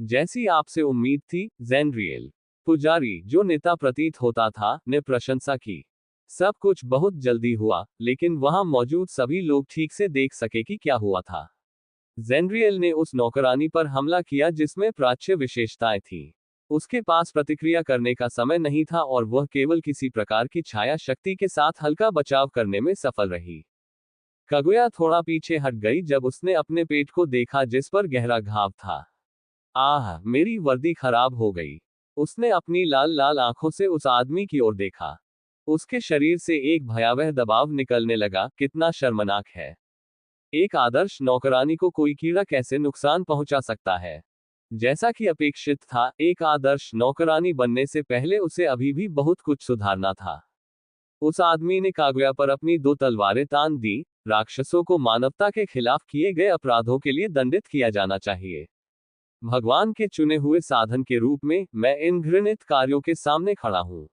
जैसी आपसे उम्मीद थी, ज़ेनरियल। पुजारी, जो नेता प्रतीत होता था, ने प्रशंसा की। सब कुछ बहुत जल्दी हुआ, लेकिन वहां मौजूद सभी लोग ठीक से देख सके कि क्या हुआ था। ज़ेनरियल ने उस नौकरानी पर हमला किया जिसमें प्राच्य विशेषताएं थीं। उसके पास प्रतिक्रिया करने का समय नहीं था और वह केवल किसी प्रकार की छाया शक्ति के साथ हल्का बचाव करने में सफल रही। कागुया थोड़ा पीछे हट गई जब उसने अपने पेट को देखा जिस पर गहरा घाव था। आह, मेरी वर्दी खराब हो गई। उसने अपनी लाल लाल आंखों से उस आदमी की ओर देखा। उसके शरीर से एक भयावह दबाव निकलने लगा। कितना शर्मनाक है। एक आदर्श नौकरानी को कोई कीड़ा कैसे नुकसान पहुंचा सकता है? जैसा कि अपेक्षित था, एक आदर्श नौकरानी बनने से पहले उसे अभी भी बहुत कुछ सुधारना था। उस आदमी ने कागुया पर अपनी दो तलवारें तान दी। राक्षसों को मानवता के खिलाफ किए गए अपराधों के लिए दंडित किया जाना चाहिए। भगवान के चुने हुए साधन के रूप में मैं इन घृणित कार्यों के सामने खड़ा हूं।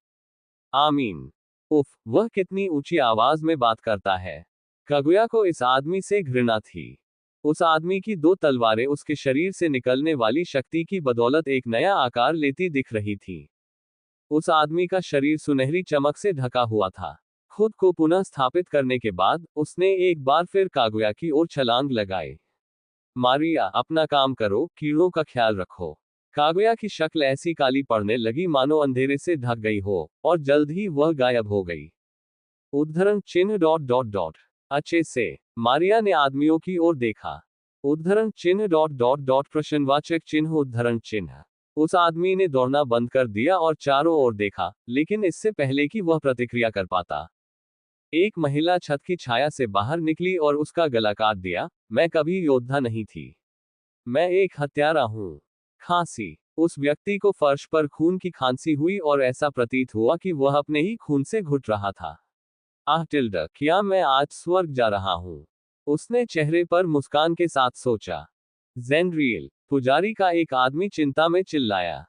आमीन। उफ, वह कितनी ऊंची आवाज में बात करता है। कागुया को इस आदमी से घृणा थी। उस आदमी की दो तलवारें उसके शरीर से निकलने वाली शक्ति की बदौलत एक नया आकार लेती दिख रही थी। उस आदमी का शरीर सुनहरी चमक से ढका हुआ था। खुद को पुनः स्थापित करने के बाद उसने एक बार फिर कागुया की ओर छलांग लगाई। मारिया, अपना काम करो, कीड़ों का ख्याल रखो। कागुया की शक्ल ऐसी काली पड़ने लगी मानो अंधेरे से ढक गई हो, और जल्द ही वह गायब हो गई। उद्धरण चिन्ह डॉट डॉट डॉट। अच्छे से। मारिया ने आदमियों की ओर देखा। उद्धरण चिन्ह डॉट डॉट डॉट प्रश्नवाचक चिन्ह उद्धरण चिन्ह। उस आदमी ने दौड़ना बंद कर दिया और चारों ओर देखा, लेकिन इससे पहले कि वह प्रतिक्रिया कर पाता, एक महिला छत की छाया से बाहर निकली और उसका गला काट दिया। मैं कभी योद्धा नहीं थी। मैं एक हत्यारा हूं। खांसी। उस व्यक्ति को फर्श पर खून की खांसी हुई और ऐसा प्रतीत हुआ कि वह अपने ही खून से घुट रहा था। आह टिल्डा, क्या मैं आज स्वर्ग जा रहा हूं? उसने चेहरे पर मुस्कान के साथ सोचा। ज़ेनरियल। पुजारी का एक आदमी चिंता में चिल्लाया।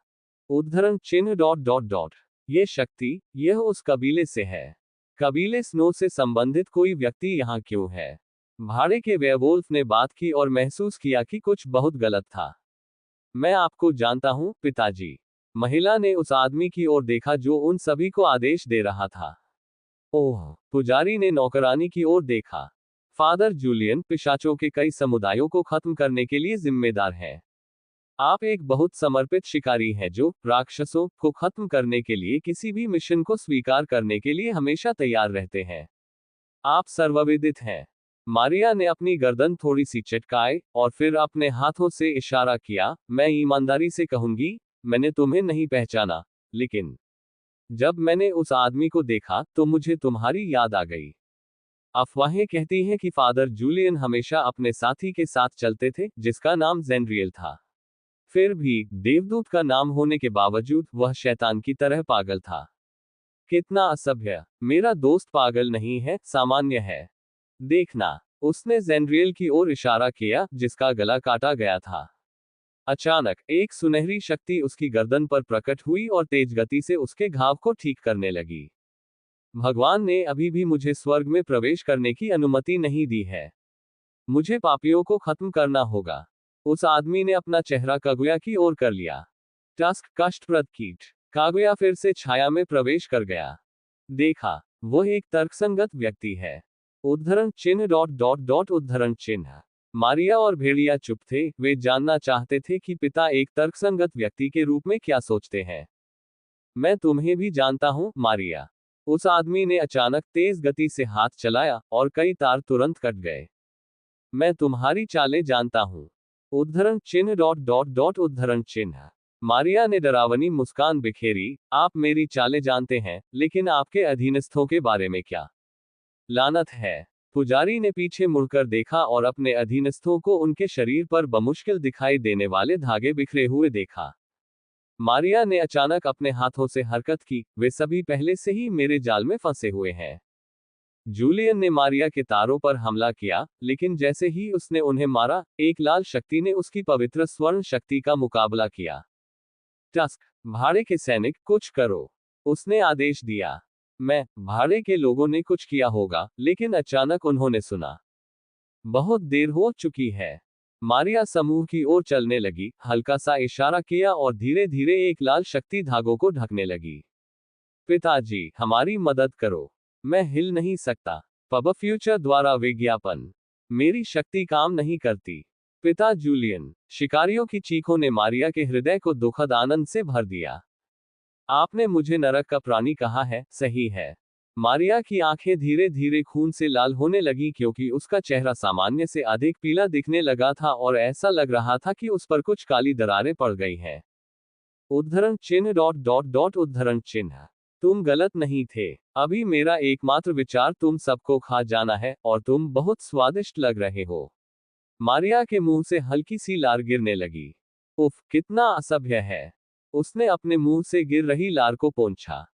उद्धरण चिन्ह डॉट डॉट डॉट। ये शक्ति, यह उस कबीले से है। कबीले स्नो से संबंधित कोई व्यक्ति यहाँ क्यों है? भाड़े के वेयरवुल्फ ने बात की और महसूस किया कि कुछ बहुत गलत था। मैं आपको जानता हूँ, पिताजी। महिला ने उस आदमी की ओर देखा जो उन सभी को आदेश दे रहा था। ओह, पुजारी ने नौकरानी की ओर देखा। फादर जूलियन पिशाचों के कई समुदायों को खत्म करने के लिए जिम्मेदार है। आप एक बहुत समर्पित शिकारी हैं जो राक्षसों को खत्म करने के लिए किसी भी मिशन को स्वीकार करने के लिए हमेशा तैयार रहते हैं। आप सर्वविदित हैं। मारिया ने अपनी गर्दन थोड़ी सी चटकाई और फिर अपने हाथों से इशारा किया। मैं ईमानदारी से कहूंगी, मैंने तुम्हें नहीं पहचाना, लेकिन जब मैंने उस आदमी को देखा तो मुझे तुम्हारी याद आ गई। अफवाहें कहती हैं कि फादर जूलियन हमेशा अपने साथी के साथ चलते थे जिसका नाम ज़ेनरियल था। फिर भी, देवदूत का नाम होने के बावजूद, वह शैतान की तरह पागल था। कितना असभ्य। मेरा दोस्त पागल नहीं है, सामान्य है। देखना। उसने ज़ेनरियल की ओर इशारा किया जिसका गला काटा गया था। अचानक एक सुनहरी शक्ति उसकी गर्दन पर प्रकट हुई और तेज गति से उसके घाव को ठीक करने लगी। भगवान ने अभी भी मुझे स्वर्ग में प्रवेश करने की अनुमति नहीं दी है। मुझे पापियों को खत्म करना होगा। उस आदमी ने अपना चेहरा कागुया की ओर कर लिया। टस्क, कष्टप्रद कीट। कागुया फिर से छाया में प्रवेश कर गया। देखा, वह एक तर्कसंगत व्यक्ति है। उद्धरण चिन्ह डॉट डॉट डॉट उद्धरण चिन्ह। मारिया और भेड़िया चुप थे। वे जानना चाहते थे कि पिता एक तर्कसंगत व्यक्ति के रूप में क्या सोचते हैं। मैं तुम्हें भी जानता हूं, मारिया। उस आदमी ने अचानक तेज गति से हाथ चलाया और कई तार तुरंत कट गए। मैं तुम्हारी चालें जानता हूं। उद्धरण चिन्ह डॉट डॉट डॉट उद्धरण चिन्ह। मारिया ने डरावनी मुस्कान बिखेरी। आप मेरी चालें जानते हैं, लेकिन आपके अधीनस्थों के बारे में क्या? लानत है। पुजारी ने पीछे मुड़कर देखा और अपने अधीनस्थों को उनके शरीर पर बमुश्किल दिखाई देने वाले धागे बिखरे हुए देखा। मारिया ने अचानक अपने हाथों से हरकत की। वे सभी पहले से ही मेरे जाल में फंसे हुए हैं। जूलियन ने मारिया के तारों पर हमला किया, लेकिन जैसे ही उसने उन्हें मारा, एक लाल शक्ति ने उसकी पवित्र स्वर्ण शक्ति का मुकाबला किया। टस्क, भाड़े के सैनिक, कुछ करो। उसने आदेश दिया। भाड़े के लोगों ने कुछ किया होगा, लेकिन अचानक उन्होंने सुना। बहुत देर हो चुकी है। मारिया समूह की ओर चलने लगी, हल्का सा इशारा किया और धीरे धीरे एक लाल शक्ति धागों को ढकने लगी। पिताजी, हमारी मदद करो। मैं हिल नहीं सकता। पब फ्यूचर द्वारा विज्ञापन। मेरी शक्ति काम नहीं करती। पिता जूलियन। शिकारियों की चीखों ने मारिया के हृदय को दुखद आनंद से भर दिया। आपने मुझे नरक का प्राणी कहा है, सही है। मारिया की आंखें धीरे धीरे खून से लाल होने लगी क्योंकि उसका चेहरा सामान्य से अधिक पीला दिखने लगा था और ऐसा लग रहा था कि उस पर कुछ काली दरारें पड़ गई हैं। उद्धरण चिन्ह डॉट डॉट डॉट उद्धरण चिन्ह। तुम गलत नहीं थे। अभी मेरा एकमात्र विचार तुम सबको खा जाना है और तुम बहुत स्वादिष्ट लग रहे हो। मारिया के मुंह से हल्की सी लार गिरने लगी। उफ, कितना असभ्य है। उसने अपने मुंह से गिर रही लार को पोंछा।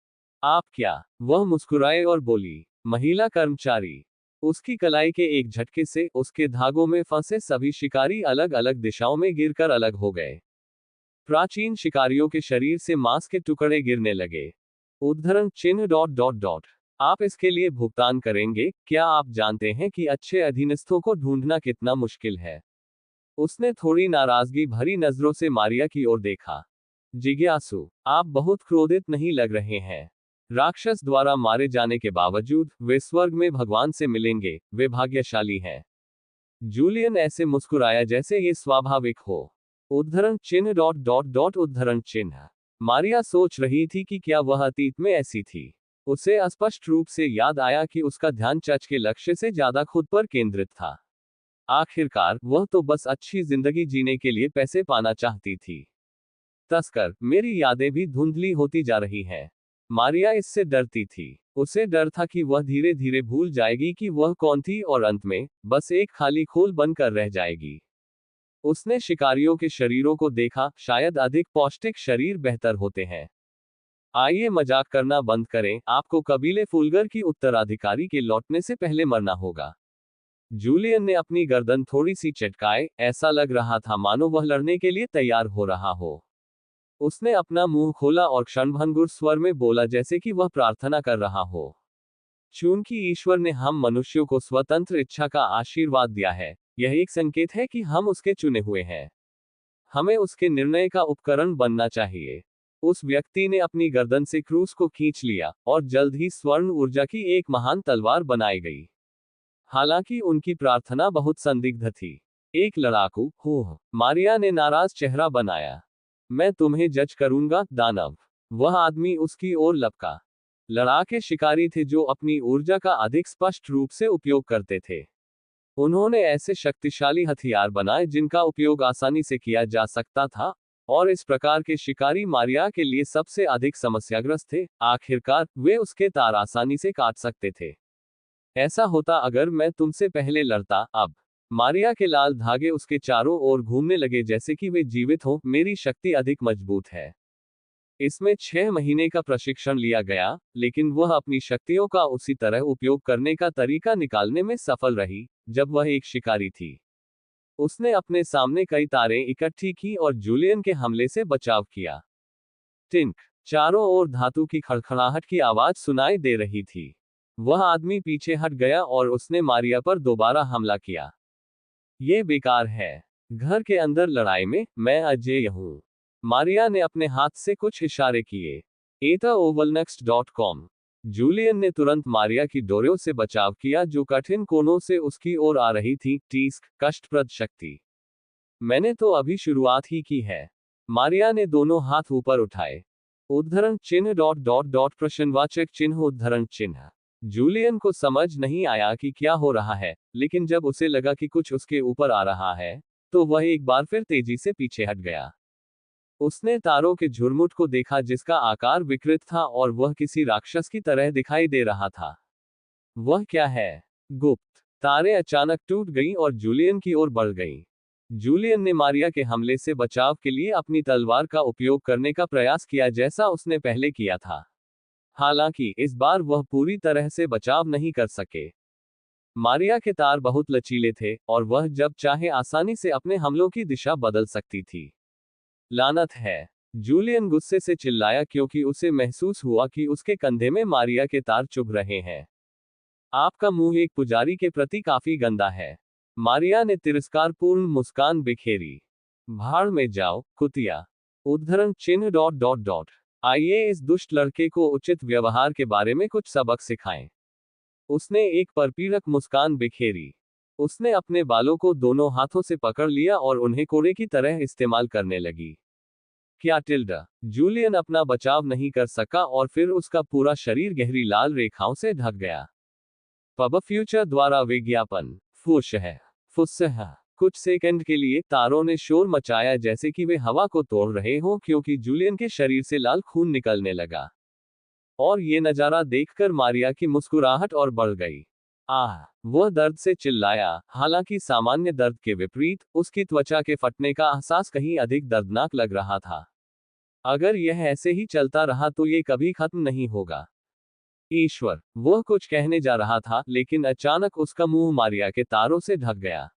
आप क्या? वह मुस्कुराए और बोली। महिला कर्मचारी। उसकी कलाई के एक झटके से उसके धागों में फंसे सभी शिकारी अलग अलग दिशाओं में गिरकर अलग हो गए। प्राचीन शिकारियों के शरीर से मांस के टुकड़े गिरने लगे। उद्धरण चिन्ह डॉट डॉट डॉट। आप इसके लिए भुगतान करेंगे? क्या आप जानते हैं कि अच्छे अधीनस्थों को ढूंढना कितना मुश्किल है? उसने थोड़ी नाराजगी भरी नजरों से मारिया की ओर देखा। जिज्ञासु, आप बहुत क्रोधित नहीं लग रहे हैं। राक्षस द्वारा मारे जाने के बावजूद वे स्वर्ग में भगवान से मिलेंगे, वे भाग्यशाली हैं। जूलियन ऐसे मुस्कुराया जैसे ये स्वाभाविक हो। उद्धरण चिन्ह डॉट डॉट डॉट उद्धरण चिन्ह। मारिया सोच रही थी कि क्या वह अतीत में ऐसी थी। उसे स्पष्ट रूप से याद आया कि उसका ध्यान चर्च के लक्ष्य से ज्यादा खुद पर केंद्रित था। आखिरकार वह तो बस अच्छी जिंदगी जीने के लिए पैसे पाना चाहती थी। तस्कर, मेरी यादें भी धुंधली होती जा रही हैं। मारिया इससे डरती थी। उसे डर था कि वह धीरे धीरे भूल जाएगी कि वह कौन थी और अंत में बस एक खाली खोल बनकर रह जाएगी। उसने शिकारियों के शरीरों को देखा, शायद अधिक पौष्टिक शरीर बेहतर होते हैं। आइए मजाक करना बंद करें, आपको कबीले फुलगर की उत्तराधिकारी के लौटने से पहले मरना होगा। जूलियन ने अपनी गर्दन थोड़ी सी चटकाए, ऐसा लग रहा था मानो वह लड़ने के लिए तैयार हो रहा हो। उसने अपना मुंह खोला और क्षणभंगुर स्वर में बोला जैसे कि वह प्रार्थना कर रहा हो। चूंकि ईश्वर ने हम मनुष्यों को स्वतंत्र इच्छा का आशीर्वाद दिया है, यह एक संकेत है कि हम उसके चुने हुए हैं। हमें उसके निर्णय का उपकरण बनना चाहिए। उस व्यक्ति ने अपनी गर्दन से क्रूस को खींच लिया और जल्द ही स्वर्ण ऊर्जा की एक महान तलवार बनाई गई। हालांकि उनकी प्रार्थना बहुत संदिग्ध थी। एक लड़ाकू, हो, मारिया ने नाराज चेहरा बनाया। मैं तुम्हें जज करूंगा, दानव। वह आदमी उसकी ओर लपका। लड़ाके शिकारी थे जो अपनी ऊर्जा का अधिक स्पष्ट रूप से उपयोग करते थे। उन्होंने ऐसे शक्तिशाली हथियार बनाए जिनका उपयोग आसानी से किया जा सकता था, और इस प्रकार के शिकारी मारिया के लिए सबसे अधिक समस्याग्रस्त थे। आखिरकार वे उसके तार आसानी से काट सकते थे। ऐसा होता अगर मैं तुमसे पहले लड़ता। अब मारिया के लाल धागे उसके चारों ओर घूमने लगे जैसे कि वे जीवित हों। मेरी शक्ति अधिक मजबूत है। इसमें 6 महीने का प्रशिक्षण लिया गया, लेकिन वह अपनी शक्तियों का उसी तरह उपयोग करने का तरीका निकालने में सफल रही जब वह एक शिकारी थी। उसने अपने सामने कई तारें इकट्ठी की और जूलियन के हमले से बचाव किया। टिंक। चारों ओर धातु की खड़खड़ाहट की आवाज सुनाई दे रही थी। वह आदमी पीछे हट गया और उसने मारिया पर दोबारा हमला किया। ये बेकार है। घर के अंदर लड़ाई में मैं अजेय हूं। मारिया ने अपने हाथ से कुछ इशारे किए। etaovalnext.com। जूलियन ने तुरंत मारिया की डोरियों से बचाव किया जो कठिन कोनों से उसकी ओर आ रही थी। टीस्क, कष्टप्रद शक्ति। मैंने तो अभी शुरुआत ही की है। मारिया ने दोनों हाथ ऊपर उठाए। उद्धरण चिन्ह डॉट डॉट डॉट प्रश्नवाचक चिन्ह उद्धरण चिन्ह। जूलियन को समझ नहीं आया कि क्या हो रहा है, लेकिन जब उसे लगा कि कुछ उसके ऊपर आ रहा है, तो वह एक बार फिर तेजी से पीछे हट गया। उसने तारों के झुरमुट को देखा जिसका आकार विकृत था और वह किसी राक्षस की तरह दिखाई दे रहा था। वह क्या है? गुप्त। तारें अचानक टूट गईं और जूलियन की ओर बढ़ गईं। जूलियन ने मारिया के हमले से बचाव के लिए अपनी तलवार का उपयोग करने का प्रयास किया जैसा उसने पहले किया था। हालांकि इस बार वह पूरी तरह से बचाव नहीं कर सके। मारिया के तार बहुत लचीले थे और वह जब चाहे आसानी से अपने हमलों की दिशा बदल सकती थी। लानत है। जूलियन गुस्से से चिल्लाया क्योंकि उसे महसूस हुआ कि उसके कंधे में मारिया के तार चुभ रहे हैं। आपका मुंह एक पुजारी के प्रति काफी गंदा है। मारिया ने तिरस्कारपूर्ण मुस्कान बिखेरी। भाड़ में जाओ, कुतिया। उद्धरण चिन्ह डॉट डॉट डॉट। आइए इस दुष्ट लड़के को उचित व्यवहार के बारे में कुछ सबक सिखाएं। उसने एक परपीड़क मुस्कान बिखेरी। उसने अपने बालों को दोनों हाथों से पकड़ लिया और उन्हें कोड़े की तरह इस्तेमाल करने लगी। क्या टिल्डा? जूलियन अपना बचाव नहीं कर सका और फिर उसका पूरा शरीर गहरी लाल रेखाओं से ढक गया। पब फ्यूचर द्वारा विज्ञापन। फुश है। फुस्सह। कुछ सेकंड के लिए तारों ने शोर मचाया जैसे कि वे हवा को तोड़ रहे हों, क्योंकि जूलियन के शरीर से लाल खून निकलने लगा। और ये नजारा देखकर मारिया की मुस्कुराहट और बढ़ गई। आह! वह दर्द से चिल्लाया, हालांकि सामान्य दर्द के विपरीत, उसकी त्वचा के फटने का एहसास कहीं अधिक दर्दनाक लग रहा था। अगर यह ऐसे ही चलता रहा तो ये कभी खत्म नहीं होगा। ईश्वर! वह कुछ कहने जा रहा था, लेकिन अचानक उसका मुंह मारिया के तारों से ढक गया।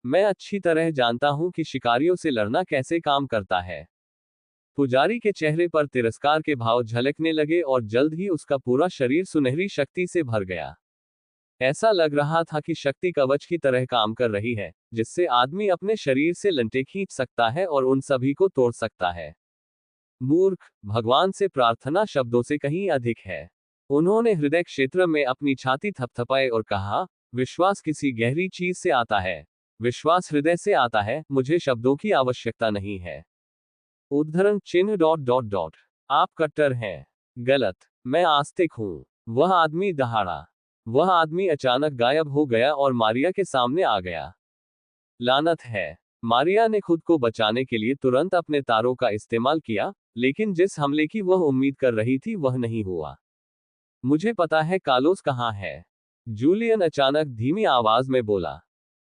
मैं अच्छी तरह जानता हूं कि शिकारियों से लड़ना कैसे काम करता है। पुजारी के चेहरे पर तिरस्कार के भाव झलकने लगे और जल्द ही उसका पूरा शरीर सुनहरी शक्ति से भर गया। ऐसा लग रहा था कि शक्ति कवच की तरह काम कर रही है, जिससे आदमी अपने शरीर से लंटे खींच सकता है और उन सभी को तोड़ सकता है। मूर्ख! भगवान से प्रार्थना शब्दों से कहीं अधिक है। उन्होंने हृदय क्षेत्र में अपनी छाती थपथपाई और कहा, विश्वास किसी गहरी चीज से आता है। विश्वास हृदय से आता है, मुझे शब्दों की आवश्यकता नहीं है। उद्धरण चिन्ह डॉट डॉट डॉट। आप कट्टर हैं। गलत। मैं आस्तिक हूं। वह आदमी दहाड़ा। वह आदमी अचानक गायब हो गया और मारिया के सामने आ गया। लानत है। मारिया ने खुद को बचाने के लिए तुरंत अपने तारों का इस्तेमाल किया, लेकिन जिस हमले की वह उम्मीद कर रही थी वह नहीं हुआ। मुझे पता है कालोस कहाँ है। जूलियन अचानक धीमी आवाज में बोला।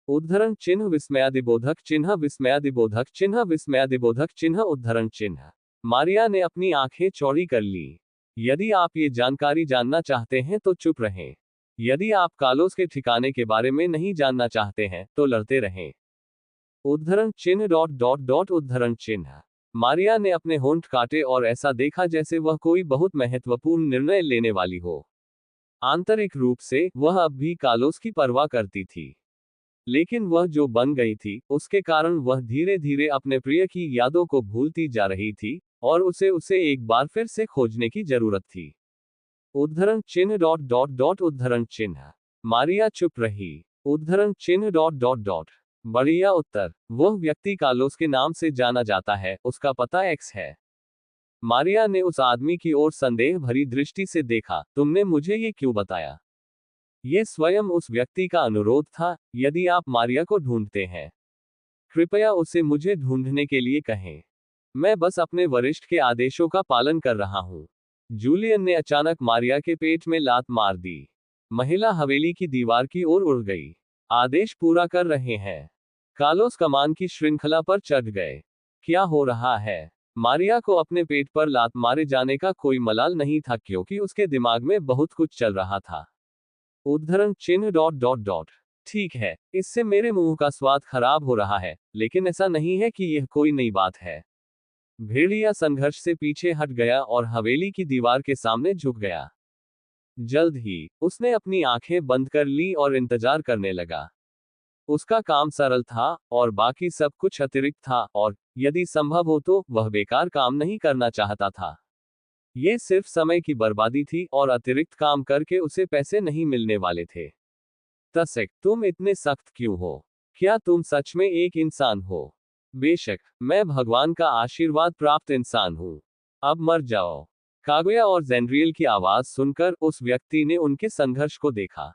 उद्धरण चिन्ह विस्मयादिबोधक चिन्ह विस्मयादिबोधक चिन्ह विस्मयादिबोधक चिन्ह उद्धरण चिन्ह। मारिया ने अपनी आंखें चौड़ी कर ली। यदि आप ये जानकारी जानना चाहते हैं तो चुप रहें। यदि आप कालोस के ठिकाने के बारे में नहीं जानना चाहते हैं तो लड़ते रहें। उद्धरण चिन्ह डॉट डॉट डॉट उद्धरण चिन्ह। मारिया ने अपने होंठ काटे और ऐसा देखा जैसे वह कोई बहुत महत्वपूर्ण निर्णय लेने वाली हो। आंतरिक रूप से वह अब भी कालोस की परवाह करती थी, लेकिन वह जो बन गई थी, उसके कारण वह धीरे धीरे अपने प्रिय की यादों को भूलती जा रही थी, और उसे एक बार फिर से खोजने की जरूरत थी। उद्धरण चिन्ह डॉट डॉट डॉट उद्धरण चिन्ह। मारिया चुप रही। उद्धरण चिन्ह डॉट डॉट डॉट। बढ़िया उत्तर। वह व्यक्ति कालोस के नाम से जाना जाता है, उसका पता एक्स है। मारिया ने उस आदमी की ओर संदेह भरी दृष्टि से देखा। तुमने मुझे ये क्यों बताया? यह स्वयं उस व्यक्ति का अनुरोध था। यदि आप मारिया को ढूंढते हैं, कृपया उसे मुझे ढूंढने के लिए कहें। मैं बस अपने वरिष्ठ के आदेशों का पालन कर रहा हूं। जूलियन ने अचानक मारिया के पेट में लात मार दी। महिला हवेली की दीवार की ओर उड़ गई। आदेश पूरा कर रहे हैं। कालोस कमान की श्रृंखला पर चढ़ गए। क्या हो रहा है? मारिया को अपने पेट पर लात मारे जाने का कोई मलाल नहीं था, क्योंकि उसके दिमाग में बहुत कुछ चल रहा था। उद्धरण चिन्ह डॉट डॉट डॉट। ठीक है, इससे मेरे मुंह का स्वाद खराब हो रहा है, लेकिन ऐसा नहीं है कि यह कोई नई बात है। भेड़िया संघर्ष से पीछे हट गया और हवेली की दीवार के सामने झुक गया। जल्द ही उसने अपनी आंखें बंद कर ली और इंतजार करने लगा। उसका काम सरल था और बाकी सब कुछ अतिरिक्त था, और यदि संभव हो तो वह बेकार काम नहीं करना चाहता था। ये सिर्फ समय की बर्बादी थी और अतिरिक्त काम करके उसे पैसे नहीं मिलने वाले थे। तसक, तुम इतने सख्त क्यों हो? क्या तुम सच में एक इंसान हो? बेशक, मैं भगवान का आशीर्वाद प्राप्त इंसान हूं। अब मर जाओ। कागुया और जेनरियल की आवाज सुनकर उस व्यक्ति ने उनके संघर्ष को देखा।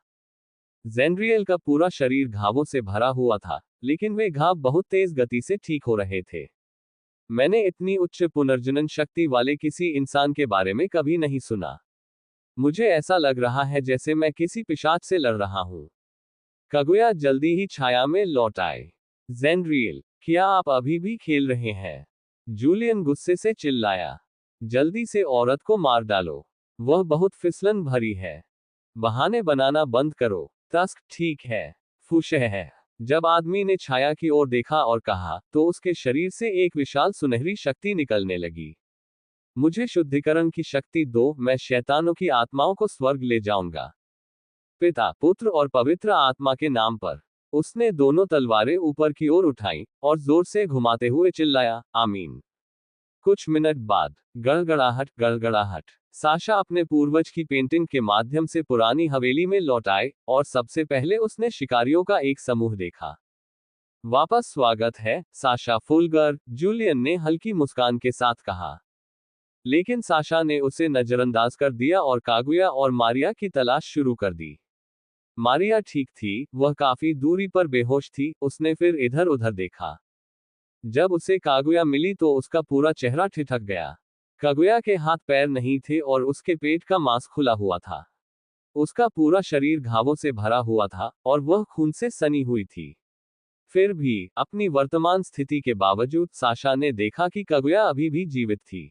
जेनरियल का पूरा शरीर घावों से भरा हुआ था, लेकिन वे घाव बहुत तेज गति से ठीक हो रहे थे। मैंने इतनी उच्च पुनर्जनन शक्ति वाले किसी इंसान के बारे में कभी नहीं सुना। मुझे ऐसा लग रहा है जैसे मैं किसी पिशाच से लड़ रहा हूं। कागुया जल्दी ही छाया में लौट आए। जेनरियल, क्या आप अभी भी खेल रहे हैं? जूलियन गुस्से से चिल्लाया। जल्दी से औरत को मार डालो। वह बहुत फिसलन भरी है। बहाने बनाना बंद करो। तस्क, ठीक है। फुशह है। जब आदमी ने छाया की ओर देखा और कहा, तो उसके शरीर से एक विशाल सुनहरी शक्ति निकलने लगी। मुझे शुद्धिकरण की शक्ति दो, मैं शैतानों की आत्माओं को स्वर्ग ले जाऊंगा। पिता, पुत्र और पवित्र आत्मा के नाम पर। उसने दोनों तलवारें ऊपर की ओर उठाई और जोर से घुमाते हुए चिल्लाया, आमीन। कुछ मिनट बाद गड़गड़ाहट गड़गड़ाहट। साशा अपने पूर्वज की पेंटिंग के माध्यम से पुरानी हवेली में लौट आए और सबसे पहले उसने शिकारियों का एक समूह देखा। वापस स्वागत है, साशा फुलगर, जूलियन ने हल्की मुस्कान के साथ कहा। लेकिन साशा ने उसे नजरअंदाज कर दिया और कागुया और मारिया की तलाश शुरू कर दी। मारिया ठीक थी, वह काफी दूरी पर बेहोश थी। उसने फिर इधर उधर देखा। जब उसे कागुया मिली तो उसका पूरा चेहरा ठिठक गया। कागुया के हाथ पैर नहीं थे और उसके पेट का मांस खुला हुआ था। उसका पूरा शरीर घावों से भरा हुआ था और वह खून से सनी हुई थी। फिर भी अपनी वर्तमान स्थिति के बावजूद साशा ने देखा कि कागुया अभी भी जीवित थी।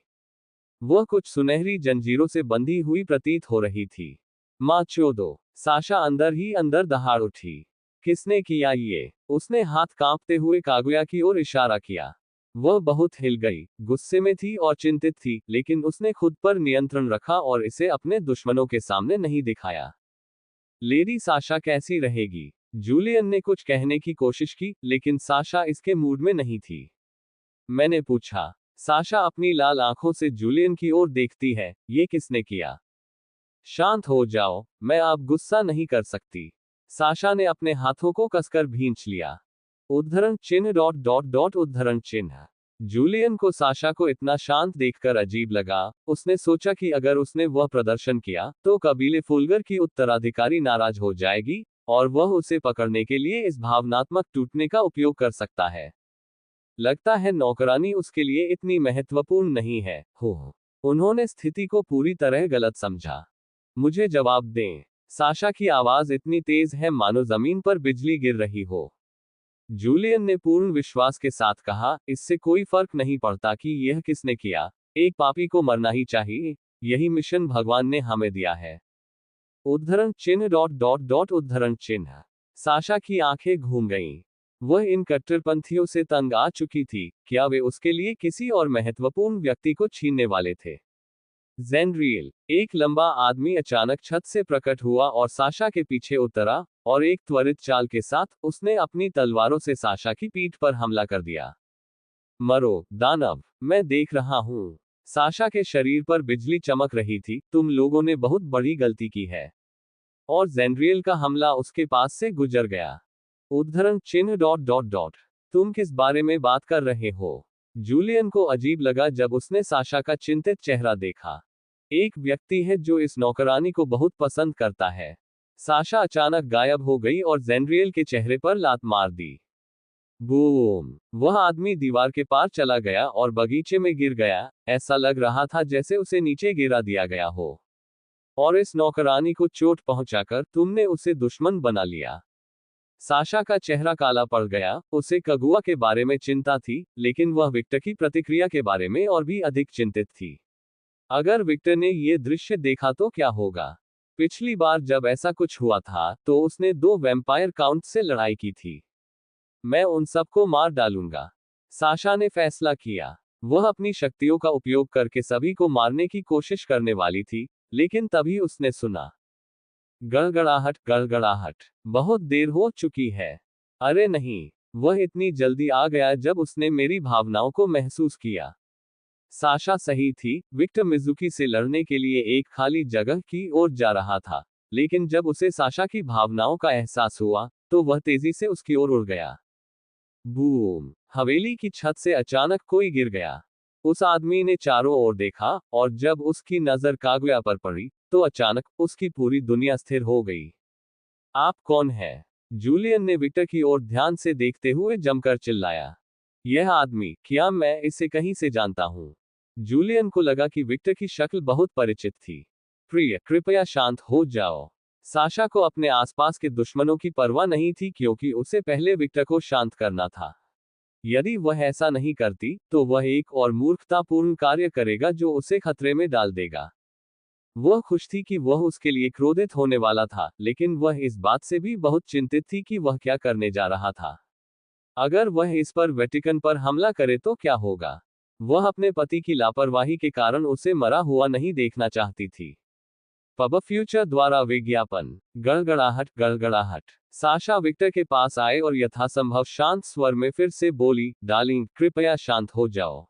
वह कुछ सुनहरी जंजीरों से बंधी हुई प्रतीत हो रही थी। माँ चोदो! साशा अंदर ही अंदर दहाड़ उठी। किसने किया ये? उसने हाथ कांपते हुए कागुया की ओर इशारा किया। वह बहुत हिल गई, गुस्से में थी और चिंतित थी, लेकिन उसने खुद पर नियंत्रण रखा और इसे अपने दुश्मनों के सामने नहीं दिखाया। लेडी साशा कैसी रहेगी? जूलियन ने कुछ कहने की कोशिश की, लेकिन साशा इसके मूड में नहीं थी। मैंने पूछा। साशा अपनी लाल आंखों से जूलियन की ओर देखती है, ये किसने किया? शांत हो जाओ, मैं अब गुस्सा नहीं कर सकती। साशा ने अपने हाथों को कसकर भींच लिया। उद्धरण चिन्ह डॉट डॉट डॉट उद्धरण चिन्ह। जूलियन को साशा को इतना शांत देखकर अजीब लगा। उसने सोचा कि अगर उसने वह प्रदर्शन किया तो कबीले फुलगर की उत्तराधिकारी नाराज हो जाएगी और वह उसे पकड़ने के लिए इस भावनात्मक टूटने का उपयोग कर सकता है। लगता है नौकरानी उसके लिए इतनी महत्वपूर्ण नहीं है। हो, उन्होंने स्थिति को पूरी तरह गलत समझा। मुझे जवाब दें। साशा की आवाज इतनी तेज है मानो जमीन पर बिजली गिर रही हो। जूलियन ने पूर्ण विश्वास के साथ कहा, इससे कोई फर्क नहीं पड़ता कि यह किसने किया, एक पापी को मरना ही चाहिए। यही मिशन भगवान ने हमें दिया है। उद्धरण चिन्ह डॉट डॉट डॉट उद्धरण चिन्ह। साशा की आंखें घूम गईं। वह इन कट्टरपंथियों से तंग आ चुकी थी। क्या वे उसके लिए किसी और महत्वपूर्ण व्यक्ति को छीनने वाले थे? ज़ेनरियल! एक लंबा आदमी अचानक छत से प्रकट हुआ और साशा के पीछे उतरा, और एक त्वरित चाल के साथ उसने अपनी तलवारों से साशा की पीठ पर हमला कर दिया। मरो, दानव! मैं देख रहा हूं। साशा के शरीर पर बिजली चमक रही थी। तुम लोगों ने बहुत बड़ी गलती की है। और ज़ेनरियल का हमला उसके पास से गुजर गया। उद्धरण चिन्ह डॉट डॉट डॉट। तुम किस बारे में बात कर रहे हो? जूलियन को अजीब लगा जब उसने साशा का चिंतित चेहरा देखा। एक व्यक्ति है जो इस नौकरानी को बहुत पसंद करता है। साशा अचानक गायब हो गई और ज़ेनरियल के चेहरे पर लात मार दी। बूम! वह आदमी दीवार के पार चला गया और बगीचे में गिर गया। ऐसा लग रहा था जैसे उसे नीचे गिरा दिया गया हो। और इस नौकरानी को चोट पहुंचाकर तुमने उसे दुश्मन बना लिया। साशा का चेहरा काला पड़ गया। उसे कगुआ के बारे में चिंता थी, लेकिन वह विक्टर की प्रतिक्रिया के बारे में और भी अधिक चिंतित थी। अगर विक्टर ने ये दृश्य देखा तो क्या होगा? पिछली बार जब ऐसा कुछ हुआ था तो उसने 2 वैम्पायर काउंट से लड़ाई की थी। मैं उन सबको मार डालूंगा। साशा ने फैसला किया। वह अपनी शक्तियों का उपयोग करके सभी को मारने की कोशिश करने वाली थी, लेकिन तभी उसने सुना गड़गड़ाहट गड़गड़ाहट। बहुत देर हो चुकी है। अरे नहीं, वह इतनी जल्दी आ गया जब उसने मेरी भावनाओं को महसूस किया। साशा सही थी। विक्टर मिजुकी से लड़ने के लिए एक खाली जगह की ओर जा रहा था, लेकिन जब उसे साशा की भावनाओं का एहसास हुआ तो वह तेजी से उसकी ओर उड़ गया। बूम! हवेली की छत से अचानक कोई गिर गया। उस आदमी ने चारों ओर देखा, और जब उसकी नजर कागुया पर पड़ी तो अचानक उसकी पूरी दुनिया स्थिर हो गई। आप कौन है? जूलियन ने विक्टर की ओर ध्यान से देखते हुए जमकर चिल्लाया। यह आदमी, क्या मैं इसे कहीं से जानता हूं? जूलियन को लगा कि विक्टर की शक्ल बहुत परिचित थी। प्रिय, कृपया शांत हो जाओ। साशा को अपने आसपास के दुश्मनों की परवाह नहीं थी, क्योंकि उसे पहले विक्टर को शांत करना था। यदि वह ऐसा नहीं करती तो वह एक और मूर्खतापूर्ण कार्य करेगा जो उसे खतरे में डाल देगा। वह खुश थी कि वह उसके लिए क्रोधित होने वाला था, लेकिन वह इस बात से भी बहुत चिंतित थी कि वह क्या करने जा रहा था। अगर वह इस पर वेटिकन पर हमला करे तो क्या होगा? वह अपने पति की लापरवाही के कारण उसे मरा हुआ नहीं देखना चाहती थी। पब फ्यूचर द्वारा विज्ञापन। गड़गड़ाहट गड़गड़ाहट। साशा विक्टर के पास आए और यथासंभव शांत स्वर में फिर से बोली, डार्लिंग कृपया शांत हो जाओ।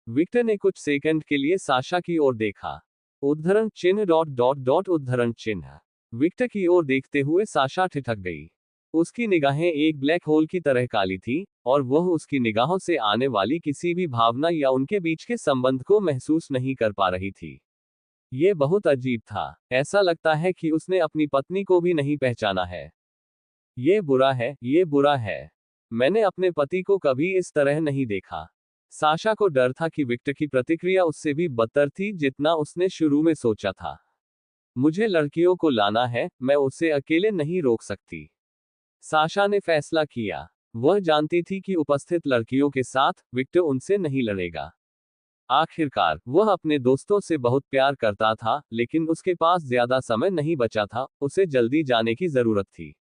विक्टर ने कुछ सेकंड के लिए साशा की ओर देखा। उद्धरण चिन्ह डॉट डॉट डॉट उद्धरण चिन्ह। विक्टर की ओर देखते हुए साशा ठिठक गई। उसकी निगाहें एक ब्लैक होल की तरह काली थी, और वह उसकी निगाहों से आने वाली किसी भी भावना या उनके बीच के संबंध को महसूस नहीं कर पा रही थी। ये बहुत अजीब था। ऐसा लगता है कि उसने अपनी पत्नी को भी नहीं पहचाना है। ये बुरा है, ये बुरा है। मैंने अपने पति को कभी इस तरह नहीं देखा। साशा को डर था कि विक्टर की प्रतिक्रिया उससे भी बदतर थी जितना उसने शुरू में सोचा था। मुझे लड़कियों को लाना है, मैं उसे अकेले नहीं रोक सकती। साशा ने फैसला किया। वह जानती थी कि उपस्थित लड़कियों के साथ विक्टर उनसे नहीं लड़ेगा। आखिरकार वह अपने दोस्तों से बहुत प्यार करता था, लेकिन उसके पास ज्यादा समय नहीं बचा था, उसे जल्दी जाने की जरूरत थी।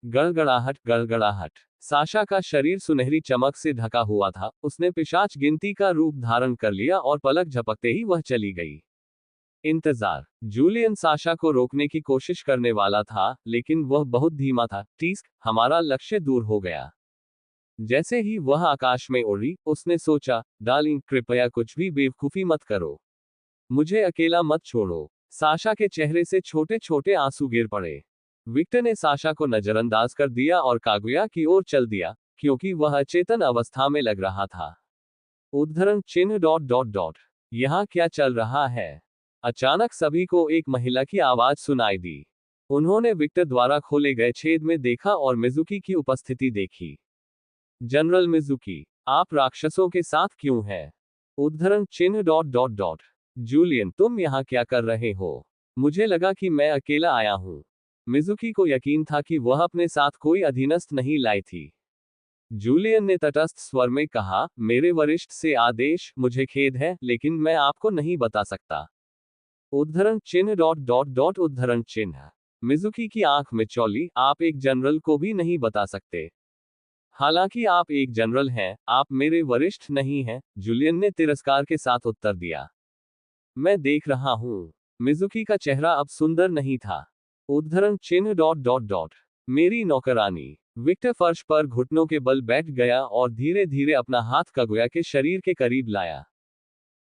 गड़गड़ाहट गड़गड़ाहट। साशा का शरीर सुनहरी चमक से ढका हुआ था। उसने पिशाच गिनती का रूप धारण कर लिया और पलक झपकते ही वह चली गई। इंतजार। जूलियन साशा को रोकने की कोशिश करने वाला था, लेकिन वह बहुत धीमा था। टीस्क, हमारा लक्ष्य दूर हो गया। जैसे ही वह आकाश में उड़ी, उसने सोचा, डार्लिंग कृपया कुछ भी बेवकूफी मत करो। मुझे अकेला मत छोड़ो। साशा के चेहरे से छोटे छोटे आंसू गिर पड़े। विक्टर ने साशा को नजरअंदाज कर दिया और कागुया की ओर चल दिया, क्योंकि वह अचेतन अवस्था में लग रहा था। उद्धरण चिन्ह डॉट डॉट डॉट। यहाँ क्या चल रहा है? अचानक सभी को एक महिला की आवाज सुनाई दी। उन्होंने विक्टर द्वारा खोले गए छेद में देखा और मिजुकी की उपस्थिति देखी। जनरल मिजुकी, आप राक्षसों के साथ क्यों हैं? उद्धरण चिन्ह डॉट डॉट डॉट। जूलियन, तुम यहाँ क्या कर रहे हो? मुझे लगा कि मैं अकेला आया हूँ। मिजुकी को यकीन था कि वह अपने साथ कोई अधीनस्थ नहीं लाई थी। जूलियन ने तटस्थ स्वर में कहा, मेरे वरिष्ठ से आदेश, मुझे खेद है, लेकिन मैं आपको नहीं बता सकता। उद्धरण चिन्ह डॉट डॉट डॉट उद्धरण चिन्ह। मिजुकी की आंख में चौली, आप एक जनरल को भी नहीं बता सकते। हालांकि आप एक जनरल हैं, आप मेरे वरिष्ठ नहीं हैं, जूलियन ने तिरस्कार के साथ उत्तर दिया। मैं देख रहा हूं। मिजुकी का चेहरा अब सुंदर नहीं था। उद्धरण चिन्ह डॉट डॉट डॉट। मेरी नौकरानी। विक्टर फर्श पर घुटनों के बल बैठ गया और धीरे धीरे अपना हाथ कागुया के शरीर के करीब लाया।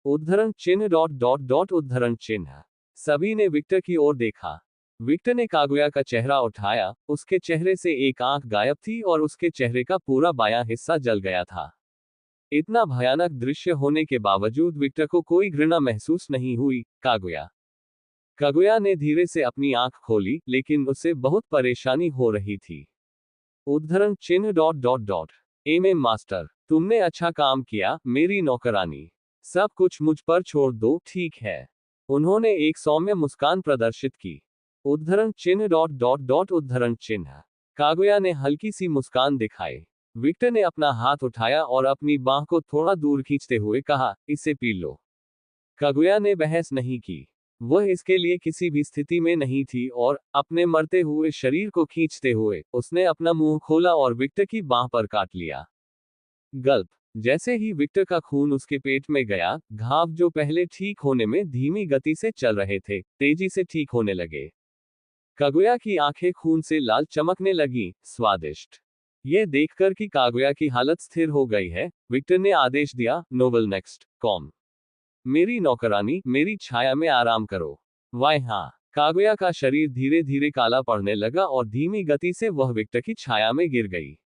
उद्धरण चिन्ह डॉट डॉट डॉट उद्धरण चिन्ह। सभी ने विक्टर की ओर देखा। विक्टर ने कागुया का चेहरा उठाया, उसके चेहरे से एक आंख गायब थी और उसके चेहरे का पूरा बायां हिस्सा जल गया था। इतना भयानक दृश्य होने के बावजूद विक्टर को कोई घृणा महसूस नहीं हुई। कागुया ने धीरे से अपनी आंख खोली, लेकिन उसे बहुत परेशानी हो रही थी। उद्धरण चिन्ह dot dot dot. MM master, तुमने अच्छा काम किया, मेरी नौकरानी। सब कुछ मुझ पर छोड़ दो, ठीक है? उन्होंने एक सौम्य मुस्कान प्रदर्शित की। उद्धरण चिन्ह डॉट डॉट डॉट उद्धरण चिन्ह। कागुया ने हल्की सी मुस्कान दिखाई। विक्टर ने अपना हाथ उठाया और अपनी बांह को थोड़ा दूर खींचते हुए कहा, इसे पी लो। कागुया ने बहस नहीं की। वह इसके लिए किसी भी स्थिति में नहीं थी और अपने मरते हुए शरीर को खींचते हुए उसने अपना मुंह खोला और विक्टर की बांह पर काट लिया। गल्प। जैसे ही विक्टर का खून उसके पेट में गया, घाव जो पहले ठीक होने में धीमी गति से चल रहे थे, तेजी से ठीक होने लगे। कागुया की आंखें खून से लाल चमकने लगी। स्वादिष्ट। यह देखकर कि कागुया की हालत स्थिर हो गई है, विक्टर ने आदेश दिया, नोवेल नेक्स्ट कॉम। मेरी नौकरानी, मेरी छाया में आराम करो। वाह हाँ। कागुया का शरीर धीरे धीरे काला पड़ने लगा और धीमी गति से वह विक्टर की छाया में गिर गई।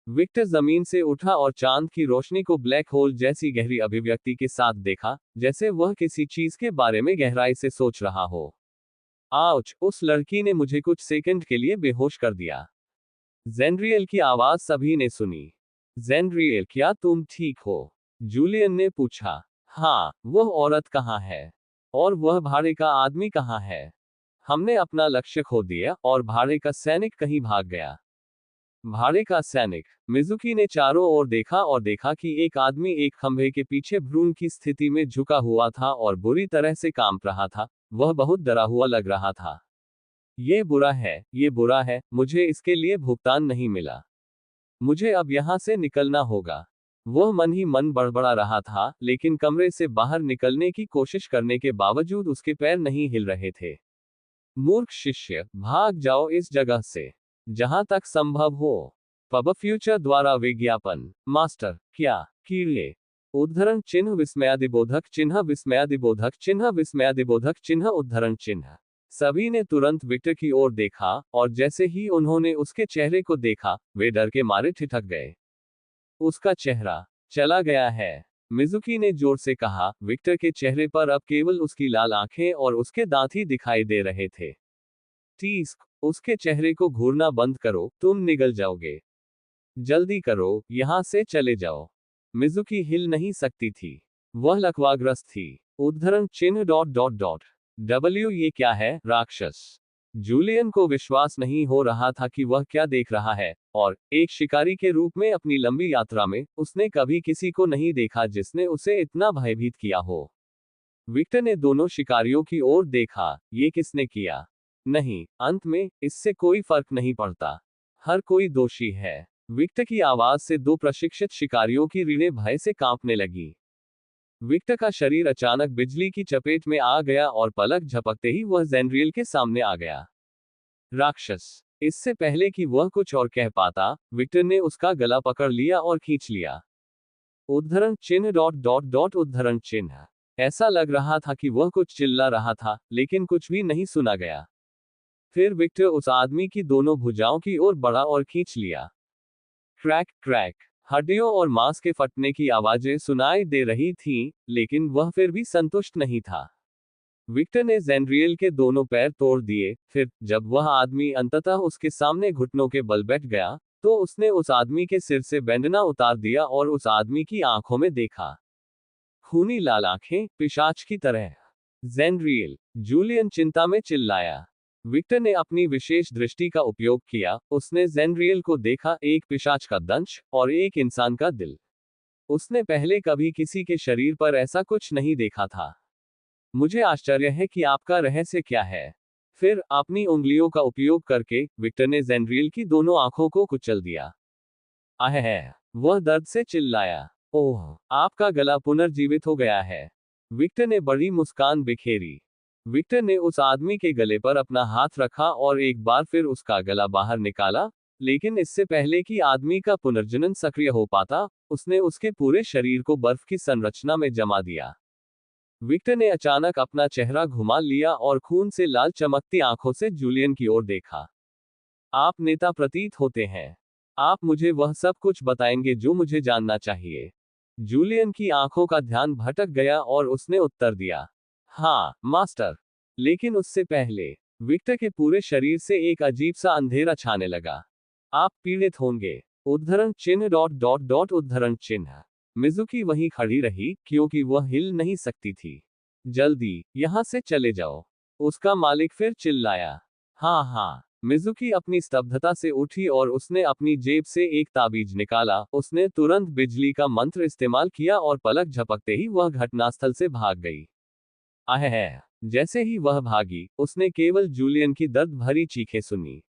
विक्टर जमीन से उठा और चांद की रोशनी को ब्लैक होल जैसी गहरी अभिव्यक्ति के साथ देखा, जैसे वह किसी चीज के बारे में गहराई से सोच रहा हो। आउच, उस लड़की ने मुझे कुछ सेकंड के लिए बेहोश कर दिया। जेनरियल की आवाज सभी ने सुनी। जेनरियल, क्या तुम ठीक हो? जूलियन ने पूछा। हाँ, वह औरत कहाँ है? और वह भाड़े का आदमी कहाँ है? हमने अपना लक्ष्य खो दिया और भाड़े का सैनिक कहीं भाग गया। भाड़े का सैनिक। मिजुकी ने चारों ओर देखा और देखा कि एक आदमी एक खंभे के पीछे भ्रूण की स्थिति में झुका हुआ था और बुरी तरह से कांप रहा था। वह बहुत डरा हुआ लग रहा था। ये बुरा है, ये बुरा है, मुझे इसके लिए भुगतान नहीं मिला। मुझे अब यहां से निकलना होगा। वह मन ही मन बड़बड़ा रहा था, लेकिन कमरे से बाहर निकलने की कोशिश करने के बावजूद उसके पैर नहीं हिल रहे थे। मूर्ख शिष्य, भाग जाओ इस जगह से, जहां तक संभव हो। पब फ्यूचर द्वारा विज्ञापन। मास्टर, क्या कीड़े? उद्धरण चिन्ह विस्मयादिबोधक चिन्ह विस्मयादिबोधक चिन्ह विस्मयादिबोधक चिन्ह उद्धरण चिन्ह। सभी ने तुरंत विक्टर की ओर देखा, और जैसे ही उन्होंने उसके चेहरे को देखा, वे डर के मारे ठिठक गए। उसका चेहरा चला गया है, मिजुकी ने जोर से कहा। विक्टर के चेहरे पर अब केवल उसकी लाल आंखें और उसके दांत ही दिखाई दे रहे थे। टीस्क, उसके चेहरे को घूरना बंद करो, तुम निगल जाओगे। जल्दी करो, यहां से चले जाओ। मिजुकी हिल नहीं सकती थी। वह लकवाग्रस्त थी। उद्धरण चिन्ह डॉट डॉट डॉट डब्ल्यू, ये क्या है? राक्षस। जूलियन को विश्वास नहीं हो रहा था कि वह क्या देख रहा है, और एक शिकारी के रूप में अपनी लंबी यात्रा में उसने कभी किसी को नहीं देखा जिसने उसे इतना भयभीत किया हो। विक्टर ने दोनों शिकारियों की ओर देखा। ये किसने किया? नहीं, अंत में इससे कोई फर्क नहीं पड़ता। हर कोई दोषी है। विक्टर की आवाज से दो प्रशिक्षित शिकारियों की रीढ़ें भय से कांपने लगी। विक्टर का शरीर अचानक बिजली की चपेट में आ गया और पलक झपकते ही वह ज़ेनरियल के सामने आ गया। राक्षस। इससे पहले कि वह कुछ और कह पाता, विक्टर ने उसका गला पकड़ लिया और खींच लिया। उद्धरण चिन्ह डॉट डॉट डॉट उद्धरण चिन्ह। ऐसा लग रहा था कि वह कुछ चिल्ला रहा था, लेकिन कुछ भी नहीं सुना गया। फिर विक्टर उस आदमी की दोनों भुजाओं की ओर बढ़ा और खींच लिया। क्रैक क्रैक, हड्डियों और मांस के फटने की आवाजें सुनाई दे रही थीं, लेकिन वह फिर भी संतुष्ट नहीं था। विक्टर ने ज़ेनरियल के दोनों पैर तोड़ दिए। फिर जब वह आदमी अंततः उसके सामने घुटनों के बल बैठ गया, तो उसने उस आदमी के सिर से बैंडना उतार दिया और उस आदमी की आंखों में देखा। खूनी लाल आंखें, पिशाच की तरह। ज़ेनरियल। जूलियन चिंता में चिल्लाया। विक्टर ने अपनी विशेष दृष्टि का उपयोग किया। उसने ज़ेनरियल को देखा, एक पिशाच का दंश और एक इंसान का दिल। उसने पहले कभी किसी के शरीर पर ऐसा कुछ नहीं देखा था। मुझे आश्चर्य है कि आपका रहस्य क्या है? फिर अपनी उंगलियों का उपयोग करके विक्टर ने ज़ेनरियल की दोनों आंखों को कुचल दिया। आहे! वह दर्द से चिल्लाया। ओह, आपका गला पुनर्जीवित हो गया है। विक्टर ने बड़ी मुस्कान बिखेरी। विक्टर ने उस आदमी के गले पर अपना हाथ रखा और एक बार फिर उसका गला बाहर निकाला, लेकिन इससे पहले कि आदमी का पुनर्जनन सक्रिय हो पाता, उसने उसके पूरे शरीर को बर्फ की संरचना में जमा दिया। विक्टर ने अचानक अपना चेहरा घुमा लिया और खून से लाल चमकती आंखों से जूलियन की ओर देखा। आप नेता प्रतीत होते हैं। आप मुझे वह सब कुछ बताएंगे जो मुझे जानना चाहिए। जूलियन की आंखों का ध्यान भटक गया और उसने उत्तर दिया, हाँ, मास्टर। लेकिन उससे पहले, विक्टर के पूरे शरीर से एक अजीब सा अंधेरा छाने लगा। आप पीड़ित होंगे। उद्धरण चिन्ह डॉट डॉट डॉट उद्धरण चिन्ह। मिजुकी वहीं खड़ी रही, क्योंकि वह हिल नहीं सकती थी। जल्दी, यहां से चले जाओ। उसका मालिक फिर चिल्लाया। हाँ हाँ। मिजुकी अपनी स्तब्धता से उठी और उसने अपनी जेब से एक ताबीज निकाला। उसने तुरंत बिजली का मंत्र इस्तेमाल किया और पलक झपकते ही वह घटनास्थल से भाग गई। आहे! जैसे ही वह भागी, उसने केवल जूलियन की दर्द भरी चीखें सुनी।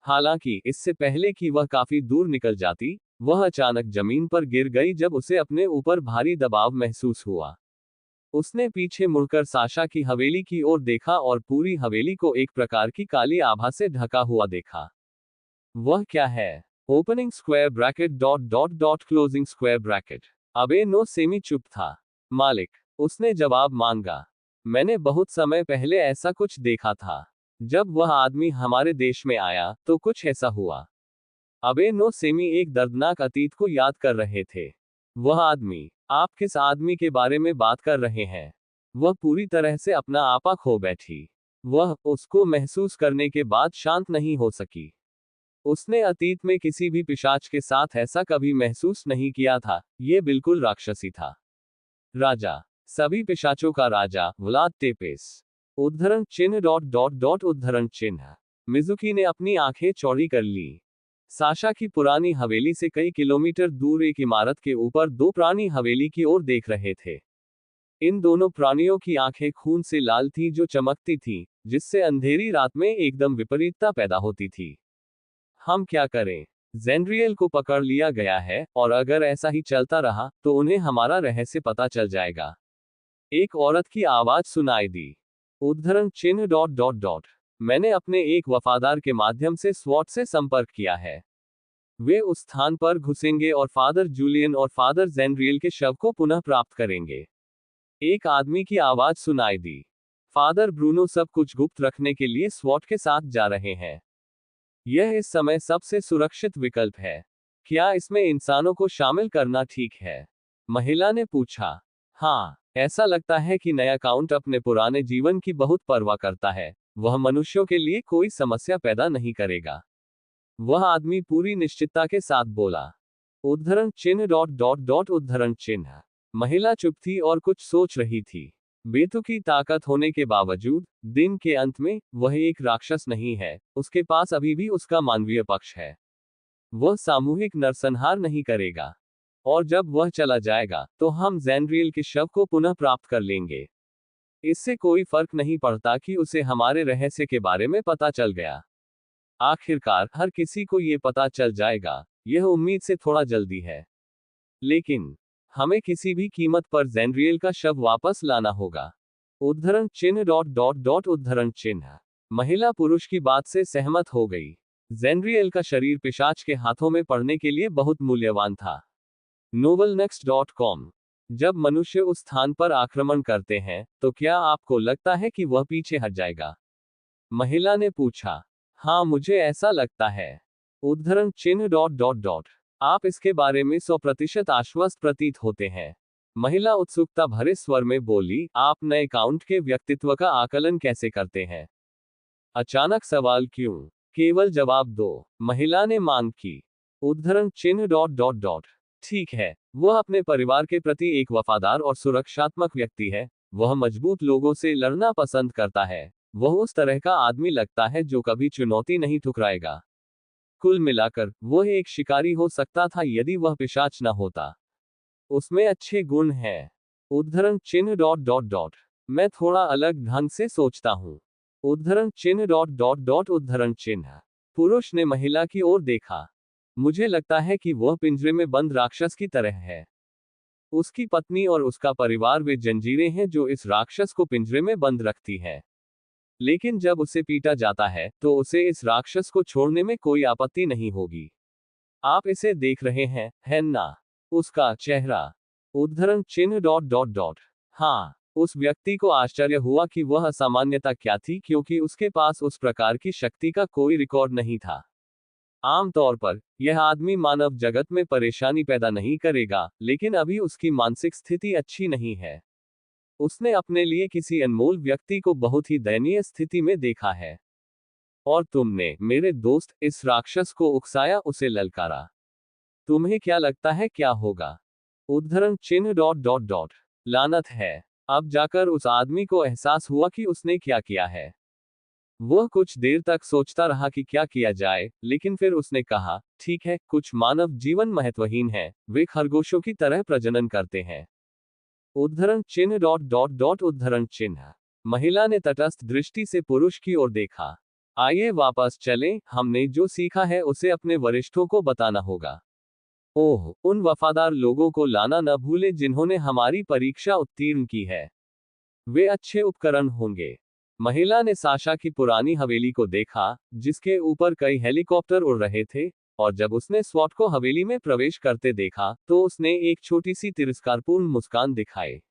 हालांकि इससे पहले कि वह काफी दूर निकल जाती, वह अचानक जमीन पर गिर गई जब उसे अपने ऊपर भारी दबाव महसूस हुआ। उसने पीछे मुड़कर साशा की हवेली की ओर देखा और पूरी हवेली को एक प्रकार की काली आभा से ढका हुआ देखा। वह क्या है? Opening square bracket dot dot dot closing square bracket. अबे नो सेमी चुप था। मालिक, उसने जवाब मांगा। मैंने बहुत समय पहले ऐसा कुछ देखा था। जब वह आदमी हमारे देश में आया, तो कुछ ऐसा हुआ। अबे नो सेमी एक दर्दनाक अतीत को याद कर रहे थे। वह आदमी, आप किस आदमी के बारे में बात कर रहे हैं? वह पूरी तरह से अपना आपा खो बैठी। वह उसको महसूस करने के बाद शांत नहीं हो सकी। उसने अतीत में किसी भी पिशाच के साथ ऐसा कभी महसूस नहीं किया था। यह बिल्कुल राक्षसी था। राजा, सभी पिशाचों का राजा, व्लाद टेपेस। उद्धरण चिन्ह डॉट डॉट डॉट उद्धरण चिन्ह। मिजुकी ने अपनी आंखें चौड़ी कर ली। साशा की पुरानी हवेली से कई किलोमीटर दूर एक इमारत के ऊपर दो प्राणी हवेली की ओर देख रहे थे। इन दोनों प्राणियों की आंखें खून से लाल थीं जो चमकती थीं, जिससे अंधेरी रात में एकदम विपरीतता पैदा होती थी। हम क्या करें? ज़ेनरियल को पकड़ लिया गया है, और अगर ऐसा ही चलता रहा तो उन्हें हमारा रहस्य पता चल जाएगा। एक औरत की आवाज सुनाई दी। उद्धरण चिन्ह डॉट डॉट डॉट। मैंने अपने एक वफादार के माध्यम से स्वॉट से संपर्क किया है। वे उस स्थान पर घुसेंगे और फादर जूलियन और फादर ज़ेनरियल के शव को पुनः प्राप्त करेंगे। एक आदमी की आवाज सुनाई दी। फादर ब्रूनो सब कुछ गुप्त रखने के लिए स्वॉट के साथ जा रहे हैं। यह इस समय सबसे सुरक्षित विकल्प है। क्या इसमें इंसानों को शामिल करना ठीक है? महिला ने पूछा। हाँ, ऐसा लगता है कि नया काउंट अपने पुराने जीवन की बहुत परवाह करता है। वह मनुष्यों के लिए कोई समस्या पैदा नहीं करेगा। वह आदमी पूरी निश्चितता के साथ बोला। उद्धरण चिन्ह डॉट डॉट डॉट उद्धरण चिन्ह। महिला चुप थी और कुछ सोच रही थी। बेतुकी ताकत होने के बावजूद, दिन के अंत में, वह एक राक्षस नहीं है, उसके पास अभी भी उसका मानवीय पक्ष है। वह सामूहिक नरसंहार नहीं करेगा। और जब वह चला जाएगा, तो हम ज़ेनरियल के शव को पुनः प्राप्त कर लेंगे। इससे कोई फर्क नहीं पड़ता कि उसे हमारे रहस्य के बारे में पता चल गया। आखिरकार हर किसी को ये पता चल जाएगा। यह उम्मीद से थोड़ा जल्दी है, लेकिन हमें किसी भी कीमत पर ज़ेनरियल का शव वापस लाना होगा। उद्धरण चिन्ह डॉट डॉट डॉट उद्धरण चिन्ह। महिला पुरुष की बात से सहमत हो गई। ज़ेनरियल का शरीर पिशाच के हाथों में पड़ने के लिए बहुत मूल्यवान था। novelnext.com। जब मनुष्य उस स्थान पर आक्रमण करते हैं, तो क्या आपको लगता है कि वह पीछे हट जाएगा? महिला ने पूछा। हाँ, मुझे ऐसा लगता है। उद्धरण चिन्ह डॉट डॉट डॉट। आप इसके बारे में 100% आश्वस्त प्रतीत होते हैं। महिला उत्सुकता भरे स्वर में बोली, आप नए काउंट के व्यक्तित्व का आकलन कैसे करते हैं? अचानक सवाल क्यों? केवल जवाब दो, महिला ने मांग की। उद्धरण चिन्ह डॉट डॉट डॉट। ठीक है, वह अपने परिवार के प्रति एक वफादार और सुरक्षात्मक व्यक्ति है। वह मजबूत लोगों से लड़ना पसंद करता है। वह उस तरह का आदमी लगता है जो कभी चुनौती नहीं ठुकराएगा। कुल मिलाकर, वह एक शिकारी हो सकता था यदि वह पिशाच न होता। उसमें अच्छे गुण हैं। उद्धरण चिन्ह डॉट डॉट डॉट। मैं थोड़ा अलग ढंग से सोचता हूँ। उद्धरण चिन्ह डॉट डॉट डॉट उद्धरण चिन्ह। पुरुष ने महिला की ओर देखा। मुझे लगता है कि वह पिंजरे में बंद राक्षस की तरह है। उसकी पत्नी और उसका परिवार वे जंजीरें हैं जो इस राक्षस को पिंजरे में बंद रखती हैं। लेकिन जब उसे पीटा जाता है, तो उसे इस राक्षस को छोड़ने में कोई आपत्ति नहीं होगी। आप इसे देख रहे हैं, है ना? उसका चेहरा। उद्धरण चिन्ह डॉट डॉट डॉट। हाँ, उस व्यक्ति को आश्चर्य हुआ कि वह असामान्यता क्या थी, क्योंकि उसके पास उस प्रकार की शक्ति का कोई रिकॉर्ड नहीं था। आमतौर पर, यह आदमी मानव जगत में परेशानी पैदा नहीं करेगा, लेकिन अभी उसकी मानसिक स्थिति अच्छी नहीं है। उसने अपने लिए किसी अनमोल व्यक्ति को बहुत ही दयनीय स्थिति में देखा है। और तुमने, मेरे दोस्त, इस राक्षस को उकसाया, उसे ललकारा। तुम्हें क्या लगता है क्या होगा? उद्धरण चिन्ह डॉट डॉट डॉट। लानत है। अब जाकर उस आदमी को एहसास हुआ कि उसने क्या किया है। वह कुछ देर तक सोचता रहा कि क्या किया जाए, लेकिन फिर उसने कहा, ठीक है, कुछ मानव जीवन महत्वहीन है, वे खरगोशों की तरह प्रजनन करते हैं। उद्धरण चिन्ह डॉट डॉट डॉट उद्धरण चिन्ह। महिला ने तटस्थ दृष्टि से पुरुष की ओर देखा। आइए वापस चलें, हमने जो सीखा है उसे अपने वरिष्ठों को बताना होगा। ओह, उन वफादार लोगों को लाना न भूलें जिन्होंने हमारी परीक्षा उत्तीर्ण की है। वे अच्छे उपकरण होंगे। महिला ने साशा की पुरानी हवेली को देखा, जिसके ऊपर कई हेलीकॉप्टर उड़ रहे थे, और जब उसने स्वॉट को हवेली में प्रवेश करते देखा, तो उसने एक छोटी सी तिरस्कारपूर्ण मुस्कान दिखाई।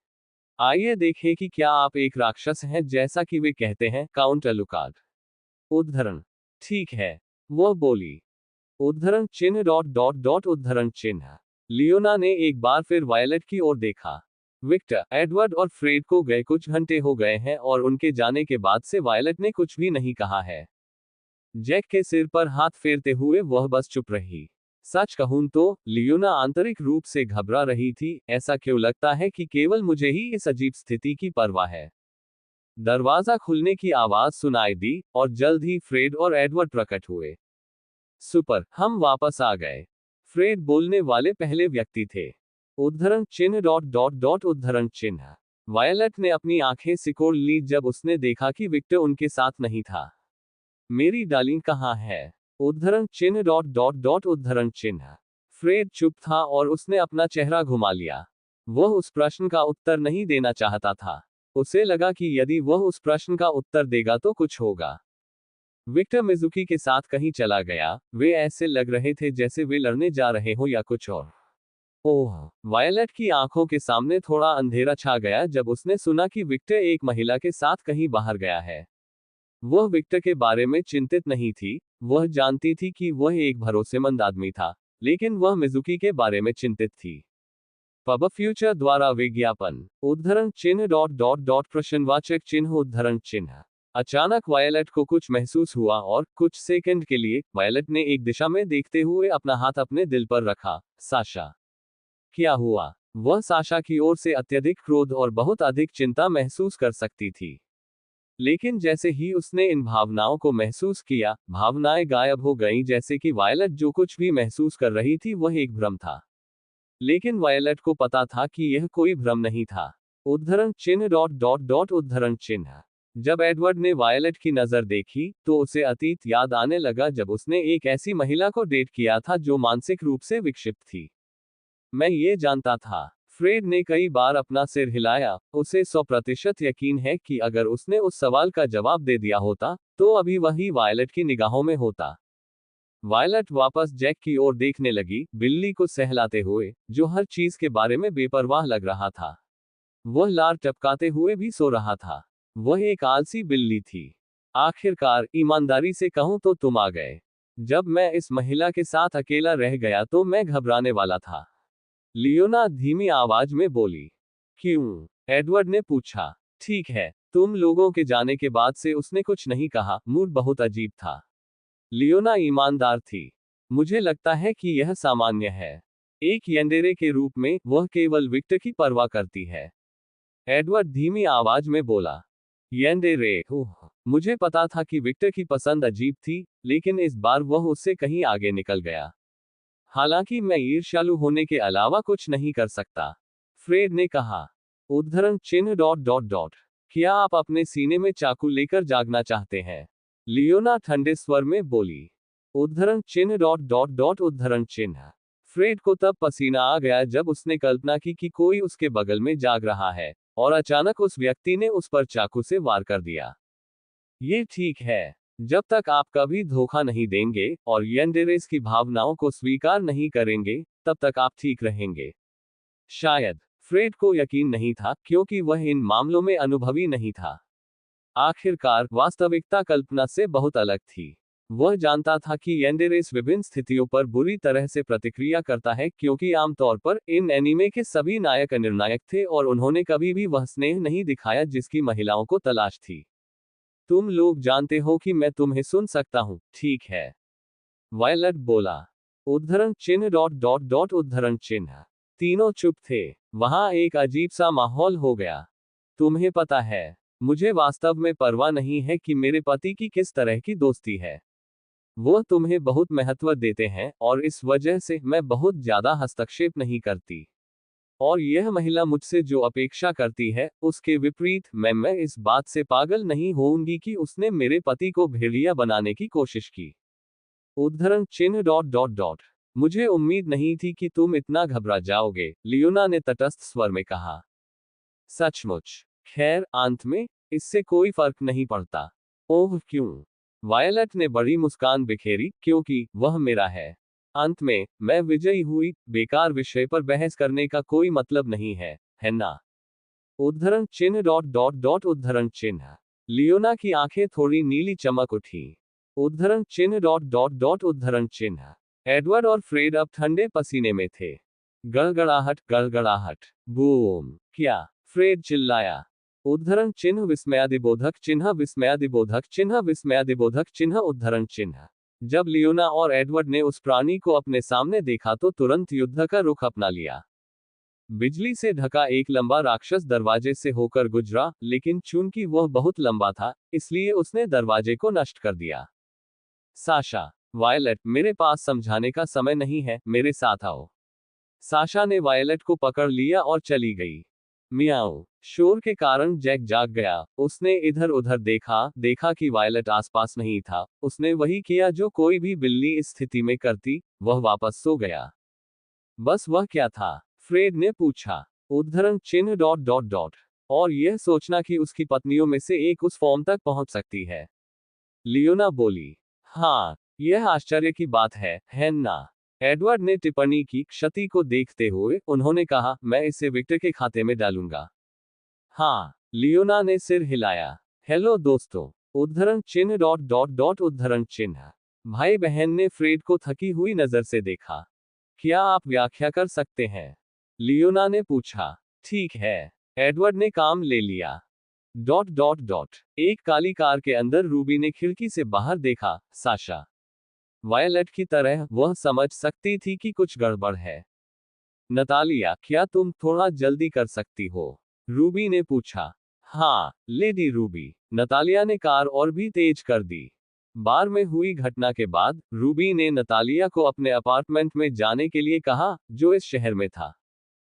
आइए देखें कि क्या आप एक राक्षस हैं जैसा कि वे कहते हैं, काउंट अलुकार्ड। उद्धरण। ठीक है, वह बोली। उद्धरण चिन्ह डॉट डॉट डॉट उद्धरण चिन्ह। लियोना ने एक बार फिर वायलेट की ओर देखा। विक्टर, एडवर्ड और फ्रेड को गए कुछ घंटे हो गए हैं, और उनके जाने के बाद से वायलेट ने कुछ भी नहीं कहा है। जैक के सिर पर हाथ फेरते हुए वह बस चुप रही। सच कहूं तो, लियोना आंतरिक रूप से घबरा रही थी। ऐसा क्यों लगता है कि केवल मुझे ही इस अजीब स्थिति की परवाह है? दरवाजा खुलने की आवाज सुनाई दी, और जल्द ही फ्रेड और एडवर्ड प्रकट हुए। सुपर, हम वापस आ गए। फ्रेड बोलने वाले पहले व्यक्ति थे। उद्धरण चिन्ह डॉट डॉट डॉट उद्धरण चिन्ह। वायलेट ने अपनी आंखें सिकोड़ ली जब उसने देखा कि विक्टर उनके साथ नहीं था। मेरी डार्लिंग कहाँ है? उद्धरण चिन्ह डॉट डॉट डॉट उद्धरण चिन्ह। फ्रेड चुप था और उसने अपना चेहरा घुमा लिया। वह उस प्रश्न का उत्तर नहीं देना चाहता था। उसे लगा कि यदि वह उस प्रश्न का उत्तर देगा तो कुछ होगा। विक्टर मिजुकी के साथ कहीं चला गया। वे ऐसे लग रहे थे जैसे वे लड़ने जा रहे हो या कुछ और। ओह! वायलेट की आंखों के सामने थोड़ा अंधेरा छा गया जब उसने सुना कि विक्टर एक महिला के साथ कहीं बाहर गया है। वह विक्टर के बारे में चिंतित नहीं थी। वह जानती थी कि वह एक भरोसेमंद आदमी था, लेकिन वह मिजुकी के बारे में चिंतित थी। पब फ्यूचर द्वारा विज्ञापन। उद्धरण चिन्ह डॉट डॉट डॉट प्रश्नवाचक चिन्ह उद्धरण चिन्ह। अचानक वायलेट को कुछ महसूस हुआ और कुछ सेकंड के लिए वायलेट ने एक दिशा में देखते हुए अपना हाथ अपने दिल पर रखा। साशा। क्या हुआ? वह साशा की ओर से अत्यधिक क्रोध और बहुत अधिक चिंता महसूस कर सकती थी। लेकिन जैसे ही उसने इन भावनाओं को महसूस किया, भावनाएं गायब हो गईं, जैसे कि वायलेट जो कुछ भी महसूस कर रही थी वह एक भ्रम था। लेकिन वायलेट को पता था कि यह कोई भ्रम नहीं था। उद्धरण चिन्ह डॉट डॉट डॉट उद्धरण चिन्ह। जब एडवर्ड ने वायलेट की नजर देखी तो उसे अतीत याद आने लगा जब उसने एक ऐसी महिला को डेट किया था जो मानसिक रूप से विक्षिप्त थी। मैं ये जानता था। फ्रेड ने कई बार अपना सिर हिलाया। उसे 100% यकीन है कि अगर उसने उस सवाल का जवाब दे दिया होता, तो अभी वही वायलेट की निगाहों में होता। वायलेट वापस जैक की ओर देखने लगी, बिल्ली को सहलाते हुए, जो हर चीज के बारे में बेपरवाह लग रहा था। वह लार टपकाते हुए भी सो रहा था। वह एक आलसी बिल्ली थी। आखिरकार, ईमानदारी से कहूं तो तुम आ गए। जब मैं इस महिला के साथ अकेला रह गया तो मैं घबराने वाला था। लियोना धीमी आवाज में बोली। क्यों? एडवर्ड ने पूछा। ठीक है, तुम लोगों के जाने के बाद से उसने कुछ नहीं कहा। मूड बहुत अजीब था। लियोना ईमानदार थी। मुझे लगता है कि यह सामान्य है। एक येंडेरे के रूप में, वह केवल विक्टर की परवाह करती है। एडवर्ड धीमी आवाज में बोला। येंडेरे, ओह, मुझे पता था कि विक्टर की पसंद अजीब थी, लेकिन इस बार वह उससे कहीं आगे निकल गया। हालांकि मैं ईर्ष्यालु होने के अलावा कुछ नहीं कर सकता, फ्रेड ने कहा। उद्धरण चिन्ह डॉट डॉट डॉट। क्या आप अपने सीने में चाकू लेकर जागना चाहते हैं? लियोना ठंडे स्वर में बोली। उद्धरण चिन्ह डॉट डॉट डॉट उद्धरण चिन्ह। फ्रेड को तब पसीना आ गया जब उसने कल्पना की कि कोई उसके बगल में जाग रहा है, और अचानक उस व्यक्ति ने उस पर चाकू से वार कर दिया। ये ठीक है। जब तक आप कभी धोखा नहीं देंगे और येंडेरेस की भावनाओं को स्वीकार नहीं करेंगे, तब तक आप ठीक रहेंगे। शायद। फ्रेड को यकीन नहीं था, क्योंकि वह इन मामलों में अनुभवी नहीं था। आखिरकार, वास्तविकता कल्पना से बहुत अलग थी। वह जानता था कि येंडेरेस विभिन्न स्थितियों पर बुरी तरह से प्रतिक्रिया करता है, क्योंकि आमतौर पर इन एनीमे के सभी नायक निर्णायक थे और उन्होंने कभी भी वह स्नेह नहीं दिखाया जिसकी महिलाओं को तलाश थी। तुम लोग जानते हो कि मैं तुम्हें सुन सकता हूं, ठीक है? वायलेट बोला। उद्धरण चिन्ह डॉट डॉट डॉट उद्धरण चिन्ह। तीनों चुप थे। वहां एक अजीब सा माहौल हो गया। तुम्हें पता है, मुझे वास्तव में परवाह नहीं है कि मेरे पति की किस तरह की दोस्ती है। वो तुम्हें बहुत महत्व देते हैं और इस वजह से मैं बहुत ज्यादा हस्तक्षेप नहीं करती। और यह महिला मुझसे जो अपेक्षा करती है, उसके विपरीत मैं इस बात से पागल नहीं होऊंगी कि उसने मेरे पति को भेड़िया बनाने की कोशिश की। उद्धरण चिन्ह डॉट डॉट डॉट। मुझे उम्मीद नहीं थी कि तुम इतना घबरा जाओगे, लियोना ने तटस्थ स्वर में कहा। सचमुच। खैर, अंत में इससे कोई फर्क नहीं पड़ता। ओह क्यों? वायलेट ने बड़ी मुस्कान बिखेरी, क्योंकि वह मेरा है। अंत में, मैं विजयी हुई। बेकार विषय पर बहस करने का कोई मतलब नहीं है ना? उद्धरण चिन्ह डॉट डॉट डॉट उद्धरण चिन्ह। लियोना की आंखें थोड़ी नीली चमक उठी। उद्धरण चिन्ह डॉट डॉट डॉट उद्धरण चिन्ह। एडवर्ड और फ्रेड अब ठंडे पसीने में थे। गड़गड़ाहट गड़गड़ाहट। बूम! क्या? फ्रेड चिल्लाया। उद्धरण चिन्ह विस्मयादिबोधक चिन्ह विस्मयादिबोधक चिन्ह विस्मयादिबोधक चिन्ह उद्धरण चिन्ह। जब लियोना और एडवर्ड ने उस प्राणी को अपने सामने देखा तो तुरंत युद्ध का रुख अपना लिया। बिजली से ढका एक लंबा राक्षस दरवाजे से होकर गुजरा, लेकिन चूंकि वह बहुत लंबा था, इसलिए उसने दरवाजे को नष्ट कर दिया। साशा। वायलेट, मेरे पास समझाने का समय नहीं है, मेरे साथ आओ। साशा ने वायलेट को पकड़ लिया और चली गई। मियाओ। शोर के कारण जैक जाग गया। उसने इधर उधर देखा कि वायलट आसपास नहीं था। उसने वही किया जो कोई भी बिल्ली इस स्थिति में करती, वह वापस सो गया। बस वह क्या था? फ्रेड ने पूछा। उद्धरण चिन्ह डॉट डॉट डॉट। और यह सोचना कि उसकी पत्नियों में से एक उस फॉर्म तक पहुंच सकती है। लियोना बोली। हाँ, यह आश्चर्य की बात है ना? एडवर्ड ने टिप्पणी की। क्षति को देखते हुए उन्होंने कहा, मैं इसे विक्टर के खाते में डालूंगा। हाँ, लियोना ने सिर हिलाया। हेलो दोस्तों। उद्धरण चिन्ह डॉट डॉट डॉट उद्धरण चिन्ह। भाई बहन ने फ्रेड को थकी हुई नजर से देखा। क्या आप व्याख्या कर सकते हैं? लियोना ने पूछा। ठीक है। एडवर्ड ने काम ले लिया। Dot dot dot. एक काली कार के अंदर रूबी ने खिड़की से बाहर देखा। साशा वायलेट की तरह वह समझ सकती थी कि कुछ गड़बड़ है। नतालिया, क्या तुम थोड़ा जल्दी कर सकती हो? रूबी ने पूछा। हाँ, लेडी रूबी। नतालिया ने कार और भी तेज कर दी। बार में हुई घटना के बाद रूबी ने नतालिया को अपने अपार्टमेंट में जाने के लिए कहा, जो इस शहर में था।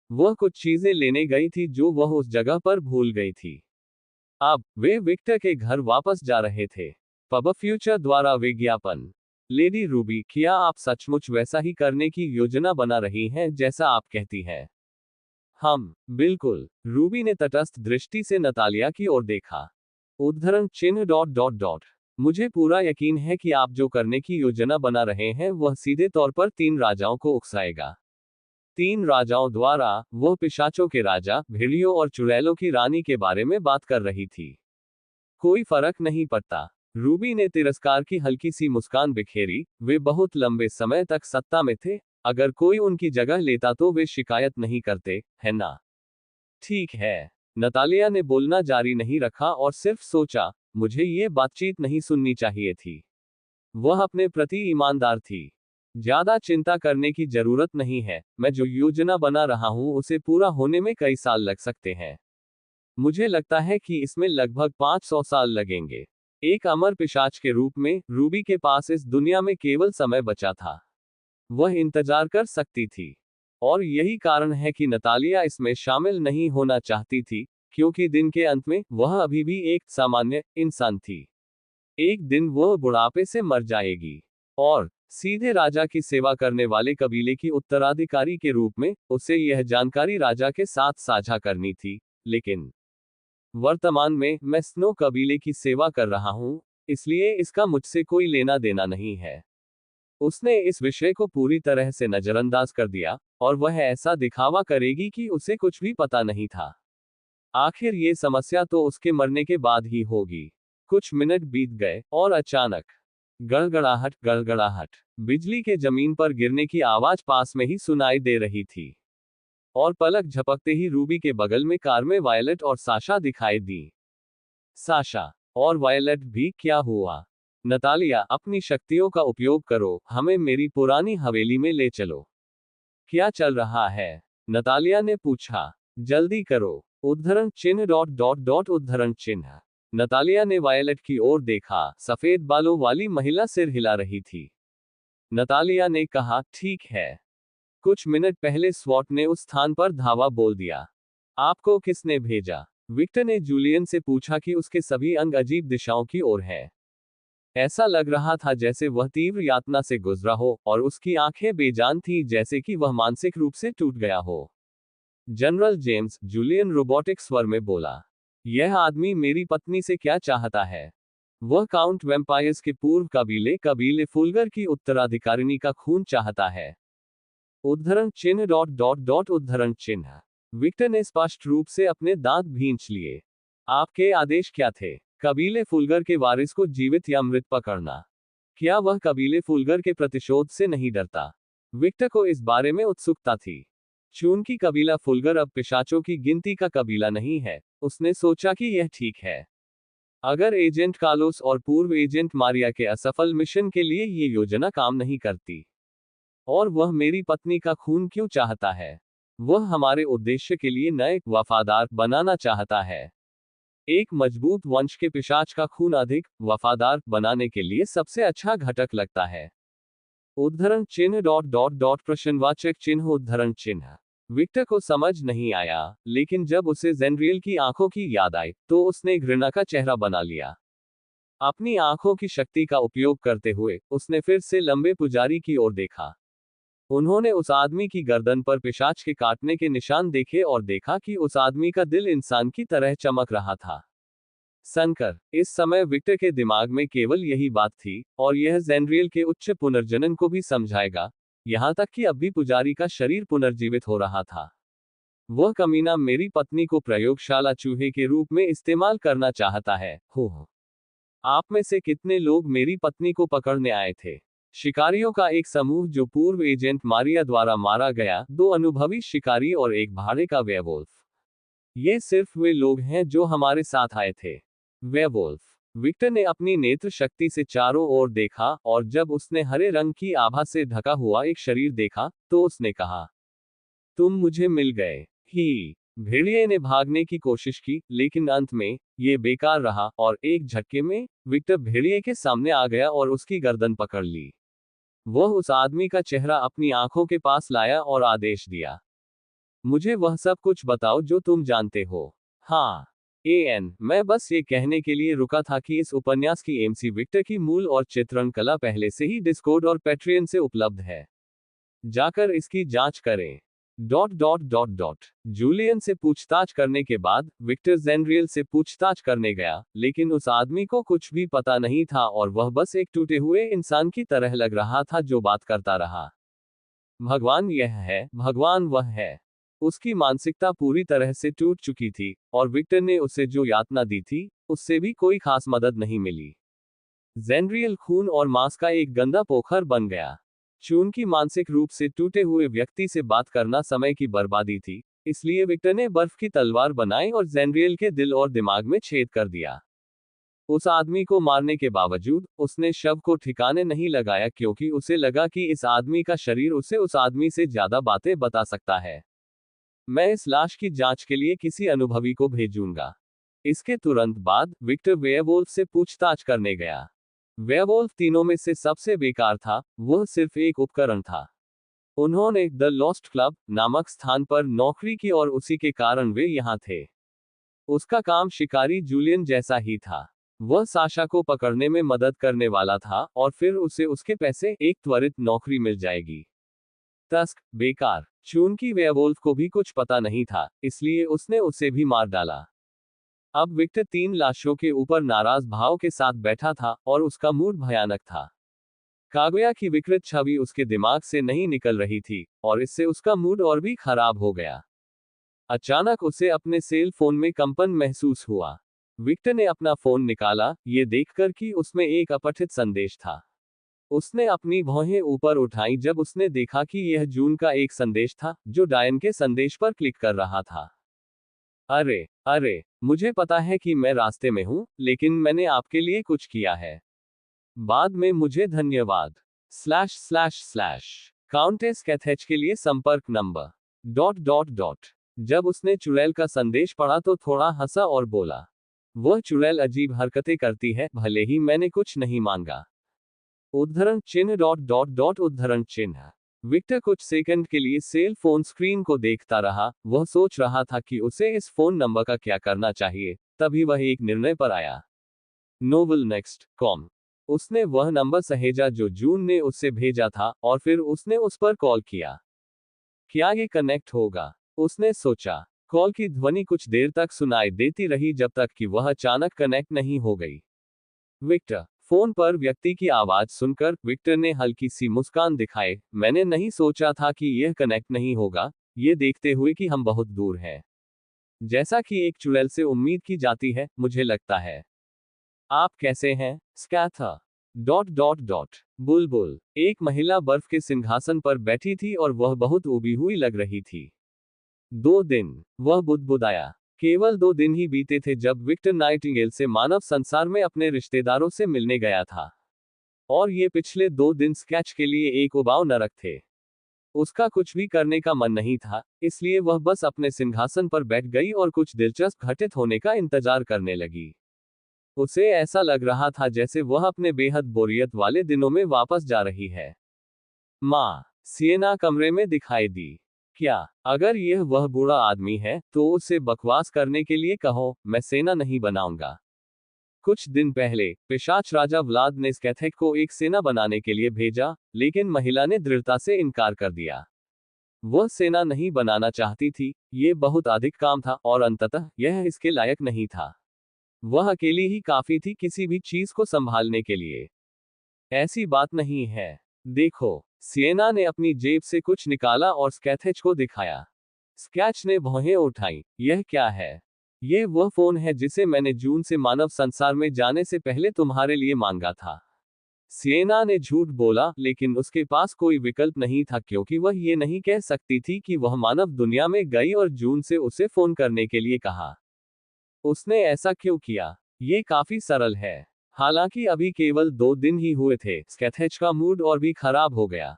वह कुछ चीजें लेने गई थी जो वह उस जगह पर भूल गई थी। अब वे विक्टर के घर वापस जा रहे थे। पब फ्यूचर द्वारा विज्ञापन। लेडी रूबी, क्या आप सचमुच वैसा ही करने की योजना बना रही हैं जैसा आप कहती हैं? हम बिल्कुल। रूबी ने तटस्थ दृष्टि से नतालिया की ओर देखा। उद्धरण चिन्ह डॉट डॉट डॉट। मुझे पूरा यकीन है कि आप जो करने की योजना बना रहे हैं वह सीधे तौर पर 3 राजाओं को उकसाएगा। 3 राजाओं द्वारा। वह पिशाचों के राजा, भेड़ियों और चुड़ैलों की रानी के बारे में बात कर रही थी। कोई फर्क नहीं पड़ता। रूबी ने तिरस्कार की हल्की सी मुस्कान बिखेरी। वे बहुत लंबे समय तक सत्ता में थे। अगर कोई उनकी जगह लेता तो वे शिकायत नहीं करते, है ना? ठीक है। नतालिया ने बोलना जारी नहीं रखा और सिर्फ सोचा, मुझे ये बातचीत नहीं सुननी चाहिए थी। वह अपने प्रति ईमानदार थी। ज्यादा चिंता करने की जरूरत नहीं है। मैं जो योजना बना रहा हूं उसे पूरा होने में कई साल लग सकते हैं। मुझे लगता है कि इसमें लगभग 500 साल लगेंगे। एक अमर पिशाच के रूप में रूबी के पास इस दुनिया में केवल समय बचा था। वह इंतजार कर सकती थी। और यही कारण है कि नतालिया इसमें शामिल नहीं होना चाहती थी, क्योंकि दिन के अंत में वह अभी भी एक सामान्य इंसान थी। एक दिन वह बुढ़ापे से मर जाएगी। और सीधे राजा की सेवा करने वाले कबीले की उत्तराधिकारी के रूप में उसे यह जानकारी राजा के साथ साझा करनी थी। लेकिन वर्तमान में मैं स्नो कबीले की सेवा कर रहा हूं, इसलिए इसका मुझसे कोई लेना देना नहीं है। उसने इस विषय को पूरी तरह से नजरअंदाज कर दिया, और वह ऐसा दिखावा करेगी कि उसे कुछ भी पता नहीं था। आखिर ये समस्या तो उसके मरने के बाद ही होगी। कुछ मिनट बीत गए और अचानक गड़गड़ाहट गड़गड़ाहट। बिजली के जमीन पर गिरने की आवाज पास में ही सुनाई दे रही थी। और पलक झपकते ही रूबी के बगल में कार में वायलेट और साशा दिखाई दी। साशा और वायलेट भी। क्या हुआ? नतालिया, अपनी शक्तियों का उपयोग करो, हमें मेरी पुरानी हवेली में ले चलो। क्या चल रहा है? नतालिया ने पूछा। जल्दी करो। उद्धरण चिन्ह डॉट डॉट डॉट उद्धरण चिन्ह। नतालिया ने वायलेट की ओर देखा। सफेद बालों वाली महिला सिर हिला रही थी। नतालिया ने कहा, ठीक है। कुछ मिनट पहले स्वॉट ने उस स्थान पर धावा बोल दिया। आपको किसने भेजा? विक्टर ने जूलियन से पूछा कि उसके सभी अंग अजीब दिशाओं की ओर हैं। ऐसा लग रहा था जैसे वह तीव्र यातना से गुजरा हो, और उसकी आंखें बेजान थीं जैसे कि वह मानसिक रूप से टूट गया हो। जनरल जेम्स, जूलियन रोबोटिक स्वर में बोला। यह आदमी मेरी पत्नी से क्या चाहता है? वह काउंट वैम्पायर्स के पूर्व कबीले फुलगर की उत्तराधिकारिणी का खून चाहता है। उद्धरण चिन्ह डॉट डॉट डॉट उद्धरण चिन्ह। विक्टर ने स्पष्ट रूप से अपने दांत भींच लिए। आपके आदेश क्या थे? कबीले फुलगर के वारिस को जीवित या मृत पकड़ना। क्या वह कबीले फुलगर के प्रतिशोध से नहीं डरता? विक्टर को इस बारे में उत्सुकता थी। चूंकि कबीला फुलगर अब पिशाचों की गिनती का कबीला नहीं है, उसने सोचा कि यह ठीक है। अगर एजेंट कार्लोस और पूर्व एजेंट मारिया के असफल मिशन के लिए ये योजना काम नहीं करती। और वह मेरी पत्नी का खून क्यों चाहता है? वह हमारे उद्देश्य के लिए नए वफादार बनाना चाहता है। एक मजबूत वंश के पिशाच का खून अधिक वफादार बनाने के लिए सबसे अच्छा घटक लगता है। उद्धरण चिन्ह डॉट डॉट डॉट प्रश्नवाचक चिन्ह उद्धरण चिन्ह। विक्टर को समझ नहीं आया, लेकिन जब उसे जेनरियल की आंखों की याद आई तो उसने घृणा का चेहरा बना लिया। अपनी आंखों की शक्ति का उपयोग करते हुए उसने फिर से लंबे पुजारी की ओर देखा। उन्होंने उस आदमी की गर्दन पर पिशाच के काटने के निशान देखे और देखा कि उस आदमी का दिल इंसान की तरह चमक रहा था। सनकर, इस समय विक्टर के दिमाग में केवल यही बात थी, और यह जेनरियल के उच्च पुनर्जनन को भी समझाएगा, यहां तक कि अब भी पुजारी का शरीर पुनर्जीवित हो रहा था। वह कमीना मेरी पत्नी को प्रयोगशाला चूहे के रूप में इस्तेमाल करना चाहता है। हो, आप में से कितने लोग मेरी पत्नी को पकड़ने आए थे? शिकारियों का एक समूह जो पूर्व एजेंट मारिया द्वारा मारा गया, 2 अनुभवी शिकारी और एक भाड़े का वेयरवुल्फ। ये सिर्फ वे लोग हैं जो हमारे साथ आए थे। वेयरवुल्फ। विक्टर ने अपनी नेत्र शक्ति से चारों ओर देखा और जब उसने हरे रंग की आभा से ढका हुआ एक शरीर देखा तो उसने कहा, तुम मुझे मिल गए। ही। भेड़िए ने भागने की कोशिश की, लेकिन अंत में ये बेकार रहा और एक झटके में विक्टर भेड़िए के सामने आ गया और उसकी गर्दन पकड़ ली। वह उस आदमी का चेहरा अपनी आंखों के पास लाया और आदेश दिया, मुझे वह सब कुछ बताओ जो तुम जानते हो। हाँ। मैं बस ये कहने के लिए रुका था कि इस उपन्यास की एमसी विक्टर की मूल और चित्रण कला पहले से ही डिस्कॉर्ड और पैट्रियन से उपलब्ध है। जाकर इसकी जांच करें। जूलियन से पूछताछ करने के बाद विक्टर जेनरियल से पूछताछ करने गया, लेकिन उस आदमी को कुछ भी पता नहीं था और वह बस एक टूटे हुए इंसान की तरह लग रहा था जो बात करता रहा। भगवान यह है, भगवान वह है। उसकी मानसिकता पूरी तरह से टूट चुकी थी, और विक्टर ने उसे जो यातना दी थी, उससे भी कोई खास मदद नहीं मिली। जेनरियल खून और मांस का एक गंदा पोखर बन गया। चून की मानसिक रूप से टूटे हुए व्यक्ति से बात करना समय की बर्बादी थी, इसलिए विक्टर ने बर्फ की तलवार बनाई और जेनरियल के दिल और दिमाग में छेद कर दिया। उस आदमी को मारने के बावजूद उसने शव को ठिकाने नहीं लगाया क्योंकि उसे लगा कि इस आदमी का शरीर उसे उस आदमी से ज्यादा बातें बता सकता है। मैं इस लाश की जांच के लिए किसी अनुभवी को भेजूंगा। इसके तुरंत बाद विक्टर वेयरवुल्फ से पूछताछ करने गया। वेयरवुल्फ तीनों में से सबसे बेकार था, वह सिर्फ एक उपकरण था। उन्होंने द लॉस्ट क्लब नामक स्थान पर नौकरी की और उसी के कारण वे यहाँ थे। उसका काम शिकारी जूलियन जैसा ही था। वह साशा को पकड़ने में मदद करने वाला था और फिर उसे उसके पैसे एक त्वरित नौकरी मिल जाएगी। टस्क, बेकार। चूंकि वेयरवुल्फ को भी कुछ पता नहीं था, इसलिए उसने उसे भी मार डाला। अब विक्टर 3 लाशों के ऊपर नाराज भाव के साथ बैठा था और उसका मूड भयानक था। कागुया की विकृत छवि उसके दिमाग से नहीं निकल रही थी, और इससे उसका मूड और भी खराब हो गया। अचानक उसे अपने सेल फोन में कंपन महसूस हुआ। विक्टर ने अपना फोन निकाला, ये देखकर कि उसमें एक अपठित संदेश था। उसने अपनी भौहें ऊपर उठाई जब उसने देखा कि यह जून का एक संदेश था, जो डायन के संदेश पर क्लिक कर रहा था। अरे, अरे, मुझे पता है कि मैं रास्ते में हूं, लेकिन मैंने आपके लिए कुछ किया है। बाद में मुझे धन्यवाद। स्लैश स्लैश स्लैश काउंटेस कैथेच के लिए संपर्क नंबर। जब उसने चुड़ैल का संदेश पढ़ा तो थोड़ा हंसा और बोला, वह चुड़ैल अजीब हरकतें करती है, भले ही मैंने कुछ नहीं मांगा। उद्धरण चिन्ह उद्धरण चिन्ह। विक्टर कुछ सेकंड के लिए सेल फोन स्क्रीन को देखता रहा। वह सोच रहा था कि उसे इस फोन नंबर का क्या करना चाहिए, तभी वह एक निर्णय पर आया। Novel next com. उसने वह नंबर सहेजा जो जून ने उससे भेजा था और फिर उसने उस पर कॉल किया। क्या ये कनेक्ट होगा? उसने सोचा। कॉल की ध्वनि कुछ देर तक सुनाई देती रही जब तक कि वह अचानक कनेक्ट नहीं हो गई। विक्टर। फोन पर व्यक्ति की आवाज सुनकर विक्टर ने हल्की सी मुस्कान दिखाए, मैंने नहीं सोचा था कि यह कनेक्ट नहीं होगा, ये देखते हुए कि हम बहुत दूर हैं। जैसा कि एक चुड़ैल से उम्मीद की जाती है, मुझे लगता है। आप कैसे हैं, स्कैथर? बुलबुल। एक महिला बर्फ के सिंहासन पर बैठी थी और वह बहुत ऊबी हुई लग रही थी। 2 दिन, वह बुदबुदाया। केवल 2 दिन ही बीते थे जब विक्टर नाइटिंगेल से मानव संसार में अपने रिश्तेदारों से मिलने गया था। और ये पिछले 2 दिन स्केच के लिए एक उबाऊ नरक थे। उसका कुछ भी करने का मन नहीं था, इसलिए वह बस अपने सिंहासन पर बैठ गई और कुछ दिलचस्प घटित होने का इंतजार करने लगी। उसे ऐसा लग रहा था जैसे वह अपने बेहद बोरियत वाले दिनों में वापस जा रही है। माँ, सिएना कमरे में दिखाई दी। क्या अगर यह वह बूढ़ा आदमी है तो उसे बकवास करने के लिए कहो, मैं सेना नहीं बनाऊंगा। कुछ दिन पहले पिशाच राजा व्लाद ने स्कैथेक को एक सेना बनाने के लिए भेजा, लेकिन महिला ने दृढ़ता से इनकार कर दिया। वह सेना नहीं बनाना चाहती थी, ये बहुत अधिक काम था और अंततः यह इसके लायक नहीं था। वह अकेली ही काफी थी किसी भी चीज को संभालने के लिए। ऐसी बात नहीं है। देखो, सिएना ने अपनी जेब से कुछ निकाला और स्कैथेच को दिखाया। स्कैच ने भौहें उठाई। यह क्या है? ये वह फोन है जिसे मैंने जून से मानव संसार में जाने से पहले तुम्हारे लिए मांगा था। सिएना ने झूठ बोला, लेकिन उसके पास कोई विकल्प नहीं था क्योंकि वह ये नहीं कह सकती थी कि वह मानव दुनिया में गई और जून से उसे फोन करने के लिए कहा। उसने ऐसा क्यों किया? ये काफी सरल है। हालांकि अभी केवल 2 दिन ही हुए थे, स्कैथेच का मूड और भी खराब हो गया।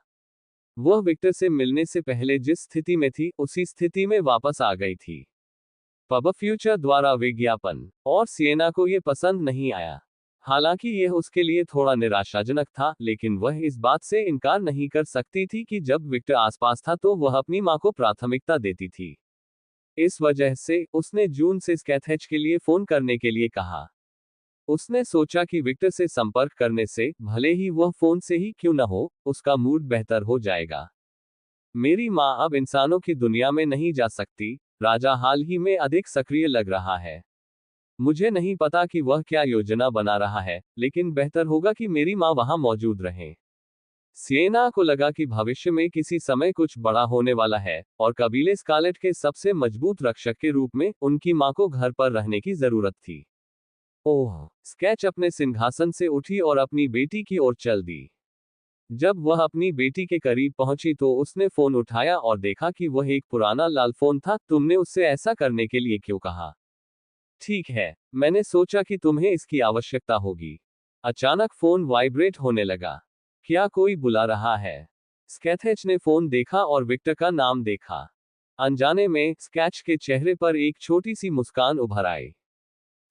वह विक्टर से मिलने से पहले जिस स्थिति में थी उसी स्थिति में वापस आ गई थी। पब फ्यूचर द्वारा विज्ञापन, और सिएना को यह पसंद नहीं आया। हालांकि यह उसके लिए थोड़ा निराशाजनक था, लेकिन वह इस बात से इनकार नहीं कर सकती थी कि जब विक्टर आसपास था तो वह अपनी मां को प्राथमिकता देती थी। इस वजह से उसने जून से स्कैथेच के लिए फोन करने के लिए कहा। उसने सोचा कि विक्टर से संपर्क करने से, भले ही वह फोन से ही क्यों न हो, उसका मूड बेहतर हो जाएगा। मेरी मां अब इंसानों की दुनिया में नहीं जा सकती। राजा हाल ही में अधिक सक्रिय लग रहा है। मुझे नहीं पता कि वह क्या योजना बना रहा है, लेकिन बेहतर होगा कि मेरी मां वहां मौजूद रहे। सिएना को लगा कि भविष्य में किसी समय कुछ बड़ा होने वाला है, और कबीले स्कारलेट के सबसे मजबूत रक्षक के रूप में उनकी मां को घर पर रहने की जरूरत थी। ओह! स्कैच अपने सिंहासन से उठी और अपनी बेटी की ओर चल दी। जब वह अपनी बेटी के करीब पहुंची तो उसने फोन उठाया और देखा कि वह एक पुराना लाल फोन था। तुमने उससे ऐसा करने के लिए क्यों कहा? ठीक है, मैंने सोचा कि तुम्हें इसकी आवश्यकता होगी। अचानक फोन वाइब्रेट होने लगा। क्या कोई बुला रहा है? स्कैथेच ने फोन देखा और विक्टर का नाम देखा। अनजाने में स्कैच के चेहरे पर एक छोटी सी मुस्कान उभर आई।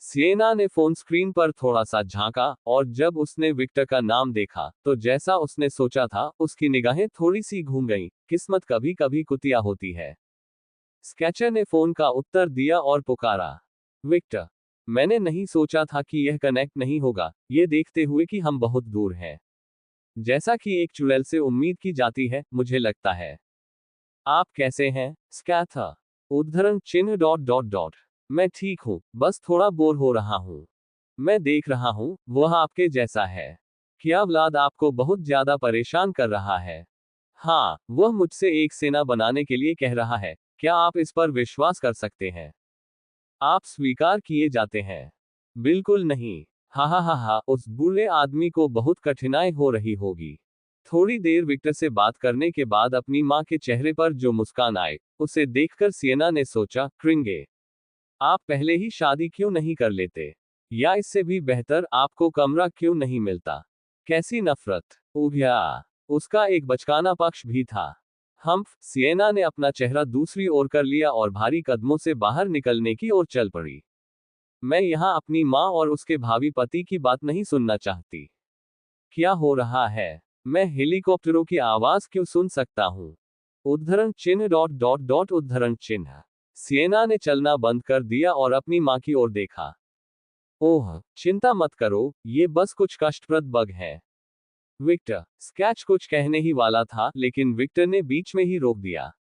सिएना ने फोन स्क्रीन पर थोड़ा सा झांका, और जब उसने विक्टर का नाम देखा तो जैसा उसने सोचा था, उसकी निगाहें थोड़ी सी घूम गईं। किस्मत कभी कभी कुतिया होती है। स्केचर ने फोन का उत्तर दिया और पुकारा, विक्टर। मैंने नहीं सोचा था कि यह कनेक्ट नहीं होगा, ये देखते हुए कि हम बहुत दूर हैं। जैसा कि एक चुड़ैल से उम्मीद की जाती है, मुझे लगता है। आप कैसे हैं, स्कैथर? उद्धरण चिन्ह डॉट डॉट डॉट। मैं ठीक हूं, बस थोड़ा बोर हो रहा हूं। मैं देख रहा हूं, वह आपके जैसा है। क्या व्लाद आपको बहुत ज्यादा परेशान कर रहा है? हाँ, वह मुझसे एक सेना बनाने के लिए कह रहा है। क्या आप इस पर विश्वास कर सकते हैं? आप स्वीकार किए जाते हैं? बिल्कुल नहीं। हा हा हा हा, उस बूढ़े आदमी को बहुत कठिनाई हो रही होगी। थोड़ी देर विक्टर से बात करने के बाद अपनी मां के चेहरे पर जो मुस्कान आई, उसे देखकर सिएना ने सोचा, क्रिंगे, आप पहले ही शादी क्यों नहीं कर लेते? या इससे भी बेहतर, आपको कमरा क्यों नहीं मिलता? कैसी नफरत! उभया! उसका एक बचकाना पक्ष भी था। सिएना ने अपना चेहरा दूसरी ओर कर लिया और भारी कदमों से बाहर निकलने की ओर चल पड़ी। मैं यहाँ अपनी माँ और उसके भावी पति की बात नहीं सुनना चाहती। क्या हो रहा है? मैं हेलीकॉप्टरों की आवाज क्यों सुन सकता हूँ? उद्धरण चिन्ह डॉट डॉट डॉट उद्धरण चिन्ह। सिएना ने चलना बंद कर दिया और अपनी माँ की ओर देखा। ओह, चिंता मत करो, ये बस कुछ कष्टप्रद बग है। विक्टर, स्कैच कुछ कहने ही वाला था, लेकिन विक्टर ने बीच में ही रोक दिया।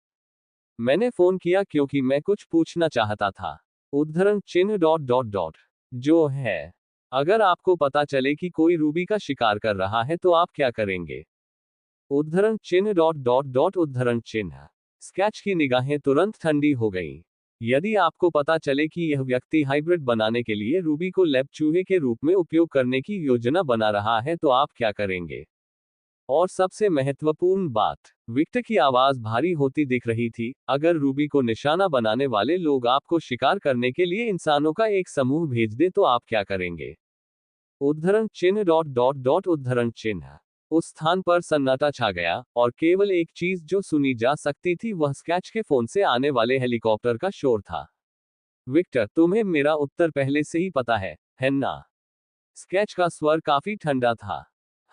मैंने फोन किया क्योंकि मैं कुछ पूछना चाहता था। उद्धरण चिन्ह डॉट डॉट डॉट। जो है, अगर आपको पता चले कि कोई रूबी का शिकार कर रहा है तो आप क्या करेंगे? उद्धरण चिन्ह डॉट डॉट डॉट उद्धरण चिन्ह। स्कैच की निगाहें तुरंत ठंडी हो गईं। यदि आपको पता चले कि यह व्यक्ति हाइब्रिड बनाने के लिए रूबी को लैब चूहे के रूप में उपयोग करने की योजना बना रहा है तो आप क्या करेंगे? और सबसे महत्वपूर्ण बात, विक्टर की आवाज भारी होती दिख रही थी, अगर रूबी को निशाना बनाने वाले लोग आपको शिकार करने के लिए इंसानों का एक समूह भेज दे तो आप क्या करेंगे? उद्धरण चिन्ह डॉट डॉट डॉट उद्धरण चिन्ह। उस स्थान पर सन्नाटा छा गया, और केवल एक चीज जो सुनी जा सकती थी वह स्कैच के फोन से आने वाले हेलीकॉप्टर का शोर था। विक्टर, तुम्हें मेरा उत्तर पहले से ही पता है ना? स्कैच का स्वर काफी ठंडा था।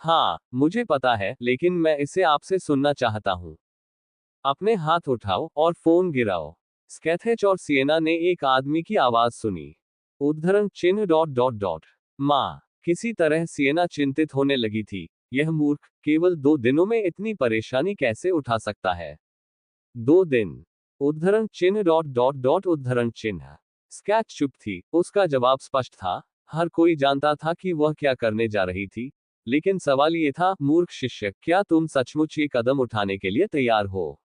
हाँ, मुझे पता है, लेकिन मैं इसे आपसे सुनना चाहता हूँ। अपने हाथ उठाओ और फोन गिराओ। स्कैथेच और सिएना ने एक आदमी की आवाज सुनी। उद्धरण चिन्ह डॉट डॉट डॉट। माँ। किसी तरह सिएना चिंतित होने लगी थी। यह मूर्ख केवल 2 दिनों में इतनी परेशानी कैसे उठा सकता है? 2 दिन। उद्धरण चिन्ह डॉट डॉट डॉट उद्धरण चिन्ह। स्कैच चुप थी। उसका जवाब स्पष्ट था। हर कोई जानता था कि वह क्या करने जा रही थी। लेकिन सवाल ये था, मूर्ख शिष्य, क्या तुम सचमुच ये कदम उठाने के लिए तैयार हो?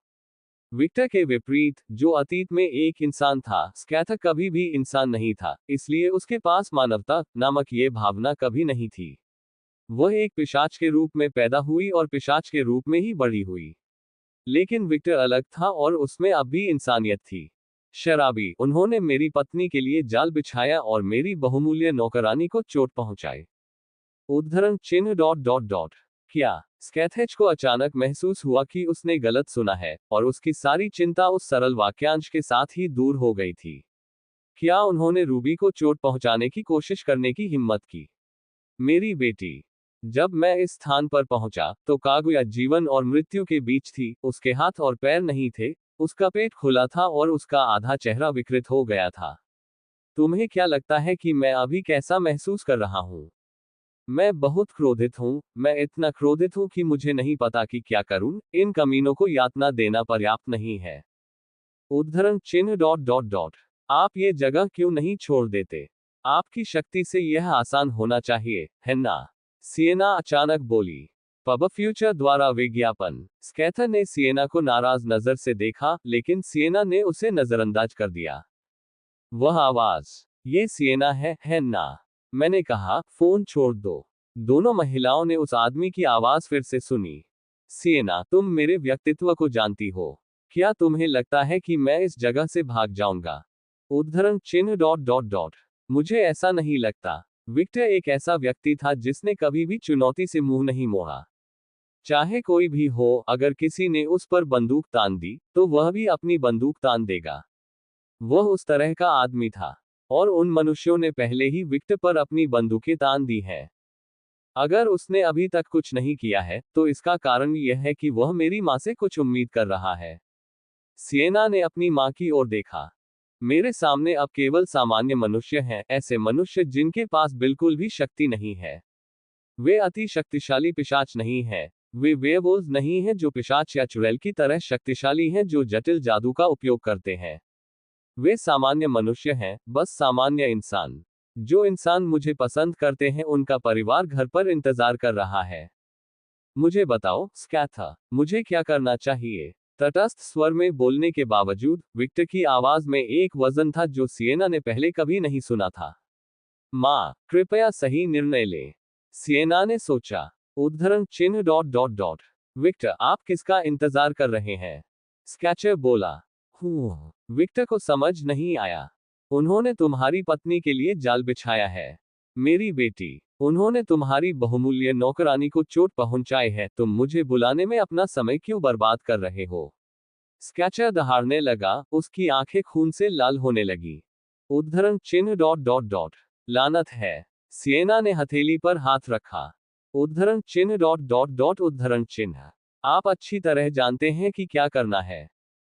विक्टर के विपरीत, जो अतीत में एक इंसान था, स्कैथर कभी भी इंसान नहीं था, इसलिए उसके पास मानवता नामक ये भावना कभी नहीं थी। वह एक पिशाच के रूप में पैदा हुई और पिशाच के रूप में ही बड़ी हुई। लेकिन विक्टर अलग था और उसमें अब भी इंसानियत थी। शराबी, उन्होंने मेरी पत्नी के लिए जाल बिछाया और मेरी बहुमूल्य नौकरानी को चोट पहुंचाई। उद्धरण चिन्ह डॉट डॉट डॉट। क्या? स्कैथेच को अचानक महसूस हुआ कि उसने गलत सुना है, और उसकी सारी चिंता उस सरल वाक्यांश के साथ ही दूर हो गई थी। क्या उन्होंने रूबी को चोट पहुंचाने की कोशिश करने की हिम्मत की? मेरी बेटी। जब मैं इस स्थान पर पहुंचा, तो कागुया जीवन और मृत्यु के बीच थी, उसके हाथ और पैर नहीं थे, उसका पेट खुला था और उसका आधा चेहरा विकृत हो गया था। तुम्हें क्या लगता है कि मैं अभी कैसा महसूस कर रहा हूं? मैं बहुत क्रोधित हूं, मैं इतना क्रोधित हूं कि मुझे नहीं पता कि क्या करूं, इन कमीनों को यातना देना पर्याप्त नहीं है। उद्धरण चिन्ह डॉट डॉट डॉट। आप ये जगह क्यों नहीं छोड़ देते? आपकी शक्ति से यह आसान होना चाहिए, है ना? सिएना अचानक बोली। पब फ्यूचर द्वारा विज्ञापन। स्कैथर ने सिएना को नाराज नजर से देखा, लेकिन सिएना ने उसे नजरअंदाज कर दिया। वह आवाज, ये सिएना है ना? मैंने कहा, फोन छोड़ दो। दोनों महिलाओं ने उस आदमी की आवाज फिर से सुनी। सिएना, तुम मेरे व्यक्तित्व को जानती हो। क्या तुम्हें लगता है कि मैं इस जगह से भाग जाऊंगा? उद्धरण चिन्ह डॉट डॉट डॉट। मुझे ऐसा नहीं लगता। विक्टर एक ऐसा व्यक्ति था जिसने कभी भी चुनौती से मुंह नहीं मोड़ा। चाहे कोई भी हो, अगर किसी ने उस पर बंदूक तान दी, तो वह भी अपनी बंदूक तान देगा। वह उस तरह का आदमी था। और उन मनुष्यों ने पहले ही विक्टर पर अपनी बंदूकें तान दी हैं। अगर उसने अभी तक कुछ नहीं किया है, तो इसका कारण यह है कि वह मेरी माँ से कुछ उम्मीद कर रहा है। सिएना ने अपनी माँ की ओर देखा। मेरे सामने अब केवल सामान्य मनुष्य हैं, ऐसे मनुष्य जिनके पास बिल्कुल भी शक्ति नहीं है। वे अति शक्तिशाली पिशाच नहीं हैं। वे वेयरवुल्व्स नहीं हैं जो पिशाच या चुड़ैल की तरह शक्तिशाली हैं जो जटिल जादू का उपयोग करते हैं। वे सामान्य मनुष्य हैं, बस सामान्य इंसान। जो इंसान मुझे पसंद करते हैं, उनका परिवार घर पर इंतजार कर रहा है। मुझे बताओ, स्कैथर, मुझे क्या करना चाहिए? तटस्थ स्वर में बोलने के बावजूद, विक्टर की आवाज में एक वजन था जो सिएना ने पहले कभी नहीं सुना था। माँ, कृपया सही निर्णय ले। सिएना ने सोचा। उद्धरण चिन्ह डॉट डॉट डॉट। विक्टर, आप किसका इंतजार कर रहे हैं? स्कैचर बोला। विक्टर को समझ नहीं आया। उन्होंने तुम्हारी पत्नी के लिए जाल बिछाया है। मेरी बेटी, उन्होंने तुम्हारी बहुमूल्य नौकरानी को चोट पहुंचाई है, तुम मुझे बुलाने में अपना समय क्यों बर्बाद कर रहे हो? स्कैचर दहाड़ने लगा, उसकी आंखें खून से लाल होने लगी। उद्धरण चिन्ह डॉट डॉट डॉट। लानत है। सिएना ने हथेली पर हाथ रखा। उद्धरण चिन्ह डॉट डॉट डॉट उद्धरण चिन्ह। आप अच्छी तरह जानते हैं कि क्या करना है।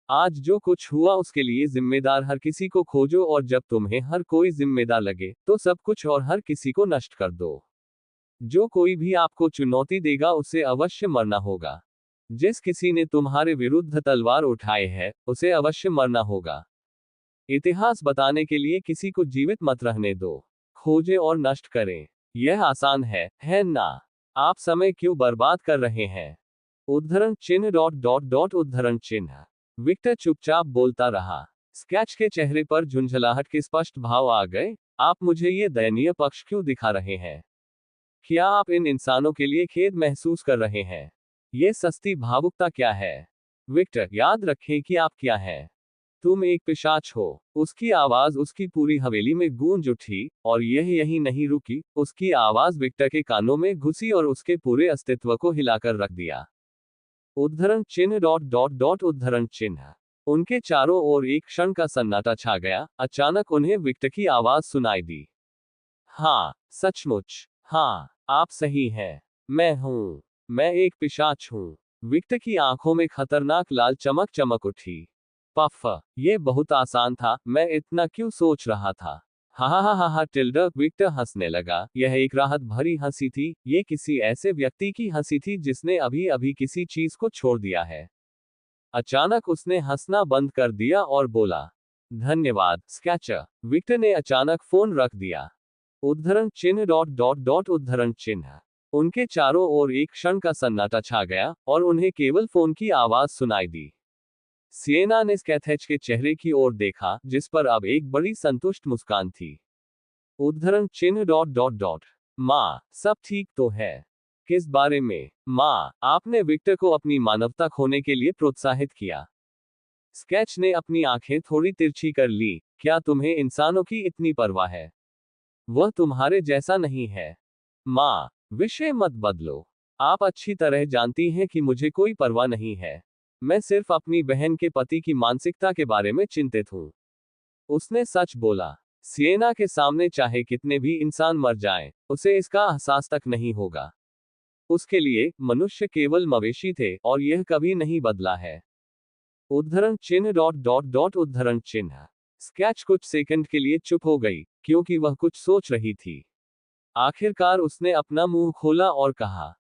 आज जो कुछ हुआ उसके लिए जिम्मेदार हर किसी को खोजो, और जब तुम्हें हर कोई जिम्मेदार लगे, तो सब कुछ और हर किसी को नष्ट कर दो। जो कोई भी आपको चुनौती देगा उसे अवश्य मरना होगा। जिस किसी ने तुम्हारे विरुद्ध तलवार उठाए है, उसे अवश्य मरना होगा। इतिहास बताने के लिए किसी को जीवित मत रहने दो। खोजें और नष्ट करें। यह आसान है ना? आप समय क्यों बर्बाद कर रहे हैं? उद्धरण चिन्ह डॉट डॉट डॉट उद्धरण चिन्ह। विक्टर चुपचाप बोलता रहा। स्कैच के चेहरे पर झुंझलाहट के स्पष्ट भाव आ गए। आप मुझे ये दयनीय पक्ष क्यों दिखा रहे हैं? क्या आप इन इंसानों के लिए खेद महसूस कर रहे हैं? ये सस्ती भावुकता क्या है? विक्टर, याद रखें कि आप क्या हैं। तुम एक पिशाच हो। उसकी आवाज उसकी पूरी हवेली में गूंज उठी, और यह यहीं नहीं रुकी, उसकी आवाज विक्टर के कानों में घुसी और उसके पूरे अस्तित्व को हिलाकर रख दिया। उद्धरण चिन्ह डॉट डॉट डॉट उद्धरण चिन्ह। उनके चारों ओर एक क्षण का सन्नाटा छा गया। अचानक उन्हें विक्टर की आवाज सुनाई दी। हाँ, सचमुच। हाँ, आप सही हैं। मैं हूँ। मैं एक पिशाच हूँ। विक्टर की आंखों में खतरनाक लाल चमक चमक उठी। पफ, ये बहुत आसान था, मैं इतना क्यों सोच रहा था। हा हा हा हा हा टिल्डर, विक्टर हंसने लगा। यह एक राहत भरी हंसी थी, ये किसी ऐसे व्यक्ति की हंसी थी जिसने अभी अभी किसी चीज को छोड़ दिया है। अचानक उसने हंसना बंद कर दिया और बोला, धन्यवाद स्केचर। विक्टर ने अचानक फोन रख दिया। उद्धरण चिन्ह डॉट डॉट डॉट उद्धरण चिन्ह। उनके चारों ओर एक क्षण का सन्नाटा छा गया और उन्हें केवल फोन की आवाज सुनाई दी। सिएना ने स्कैथेच के चेहरे की ओर देखा, जिस पर अब एक बड़ी संतुष्ट मुस्कान थी। उद्धरण चिन्ह डॉट डॉट डॉट। माँ, सब ठीक तो है? किस बारे में? माँ, आपने विक्टर को अपनी मानवता खोने के लिए प्रोत्साहित किया। स्केच ने अपनी आंखें थोड़ी तिरछी कर ली। क्या तुम्हें इंसानों की इतनी परवाह है? वह तुम्हारे जैसा नहीं है। माँ, विषय मत बदलो। आप अच्छी तरह जानती हैं कि मुझे कोई परवाह नहीं है। मैं सिर्फ अपनी बहन के पति की मानसिकता के बारे में चिंतित हूँ। उसने सच बोला। सिएना के सामने चाहे कितने भी इंसान मर जाएं, उसे इसका एहसास तक नहीं होगा। उसके लिए मनुष्य केवल मवेशी थे और यह कभी नहीं बदला है। उद्धरण चिन्ह डॉट डॉट डॉट उद्धरण चिन्ह। स्केच कुछ सेकंड के लिए चुप हो गई, क्योंकि वह कुछ सोच रही थी। आखिरकार उसने अपना मुंह खोला और कहा,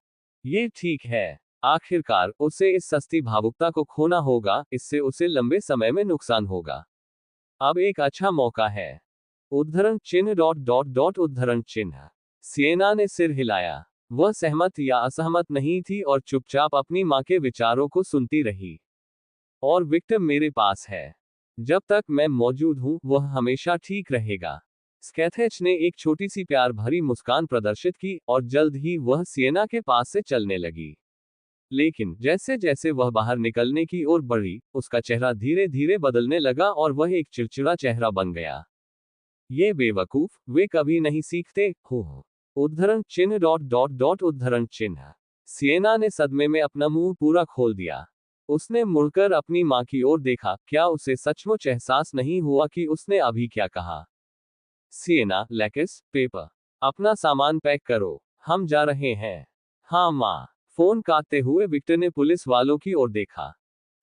ये ठीक है। आखिरकार उसे इस सस्ती भावुकता को खोना होगा, इससे उसे लंबे समय में नुकसान होगा। अब एक अच्छा मौका है। उद्धरण चिन्ह डॉट डॉट डॉट उद्धरण चिन्ह। सिएना ने सिर हिलाया। वह सहमत या असहमत नहीं थी और चुपचाप अपनी मां के विचारों को सुनती रही। और विक्टर मेरे पास है। जब तक मैं मौजूद हूं, वह हमेशा ठीक रहेगा। स्कैथेच ने एक छोटी सी प्यार भरी मुस्कान प्रदर्शित की और जल्द ही वह सिएना के पास से चलने लगी। लेकिन जैसे जैसे वह बाहर निकलने की ओर बढ़ी, उसका चेहरा धीरे धीरे बदलने लगा और वह एक चिड़चिड़ा चेहरा बन गया। ये बेवकूफ, वे कभी नहीं सीखते। हो। उद्धरण चिन्ह डॉट डॉट डॉट उद्धरण चिन्ह। सिएना ने सदमे में अपना मुंह पूरा खोल दिया। उसने मुड़कर अपनी मां की ओर देखा। क्या उसे सचमुच एहसास नहीं हुआ कि उसने अभी क्या कहा? सिएना, लेकिस, पेपर। अपना सामान पैक करो, हम जा रहे हैं। हाँ माँ। फोन काटते हुए विक्टर ने पुलिस वालों की ओर देखा।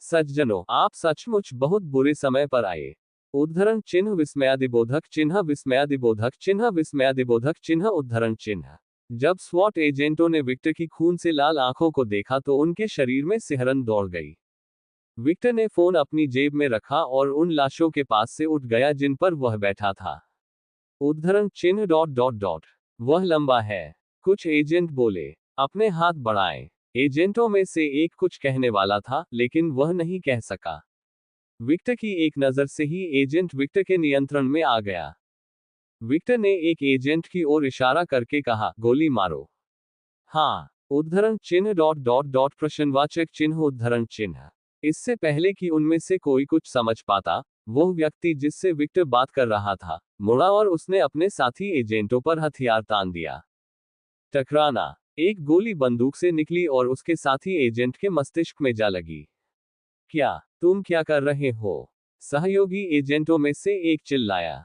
सज्जनों, आप सचमुच बहुत बुरे समय पर आए। उद्धरण चिन्ह विस्मयादिबोधक चिन्ह विस्मयादिबोधक चिन्ह विस्मयादिबोधक चिन्ह उद्धरण चिन्ह। जब स्वॉट एजेंटों ने विक्टर की खून से लाल आंखों को देखा तो उनके शरीर में सिहरन दौड़ गई। विक्टर ने फोन अपनी जेब में रखा और उन लाशों के पास से उठ गया जिन पर वह बैठा था। उद्धरण चिन्ह डॉट डॉट डॉट। वह लंबा है। कुछ एजेंट बोले। अपने हाथ बढ़ाएं। एजेंटों में से एक कुछ कहने वाला था, लेकिन वह नहीं कह सका। विक्टर की एक नजर से ही एजेंट विक्टर के नियंत्रण में आ गया। विक्टर ने एक एजेंट की ओर इशारा करके कहा, गोली मारो। हाँ। उद्धरण चिन्ह डॉट डॉट डॉट प्रश्नवाचक चिन्ह उद्धरण चिन्ह। इससे पहले कि उनमें से कोई कुछ समझ पाता, वह व्यक्ति जिससे विक्टर बात कर रहा था, मुड़ा और उसने अपने साथी एजेंटों पर हथियार तान दिया। टकराना। एक गोली बंदूक से निकली और उसके साथी एजेंट के मस्तिष्क में जा लगी। क्या तुम क्या कर रहे हो? सहयोगी एजेंटों में से एक चिल्लाया।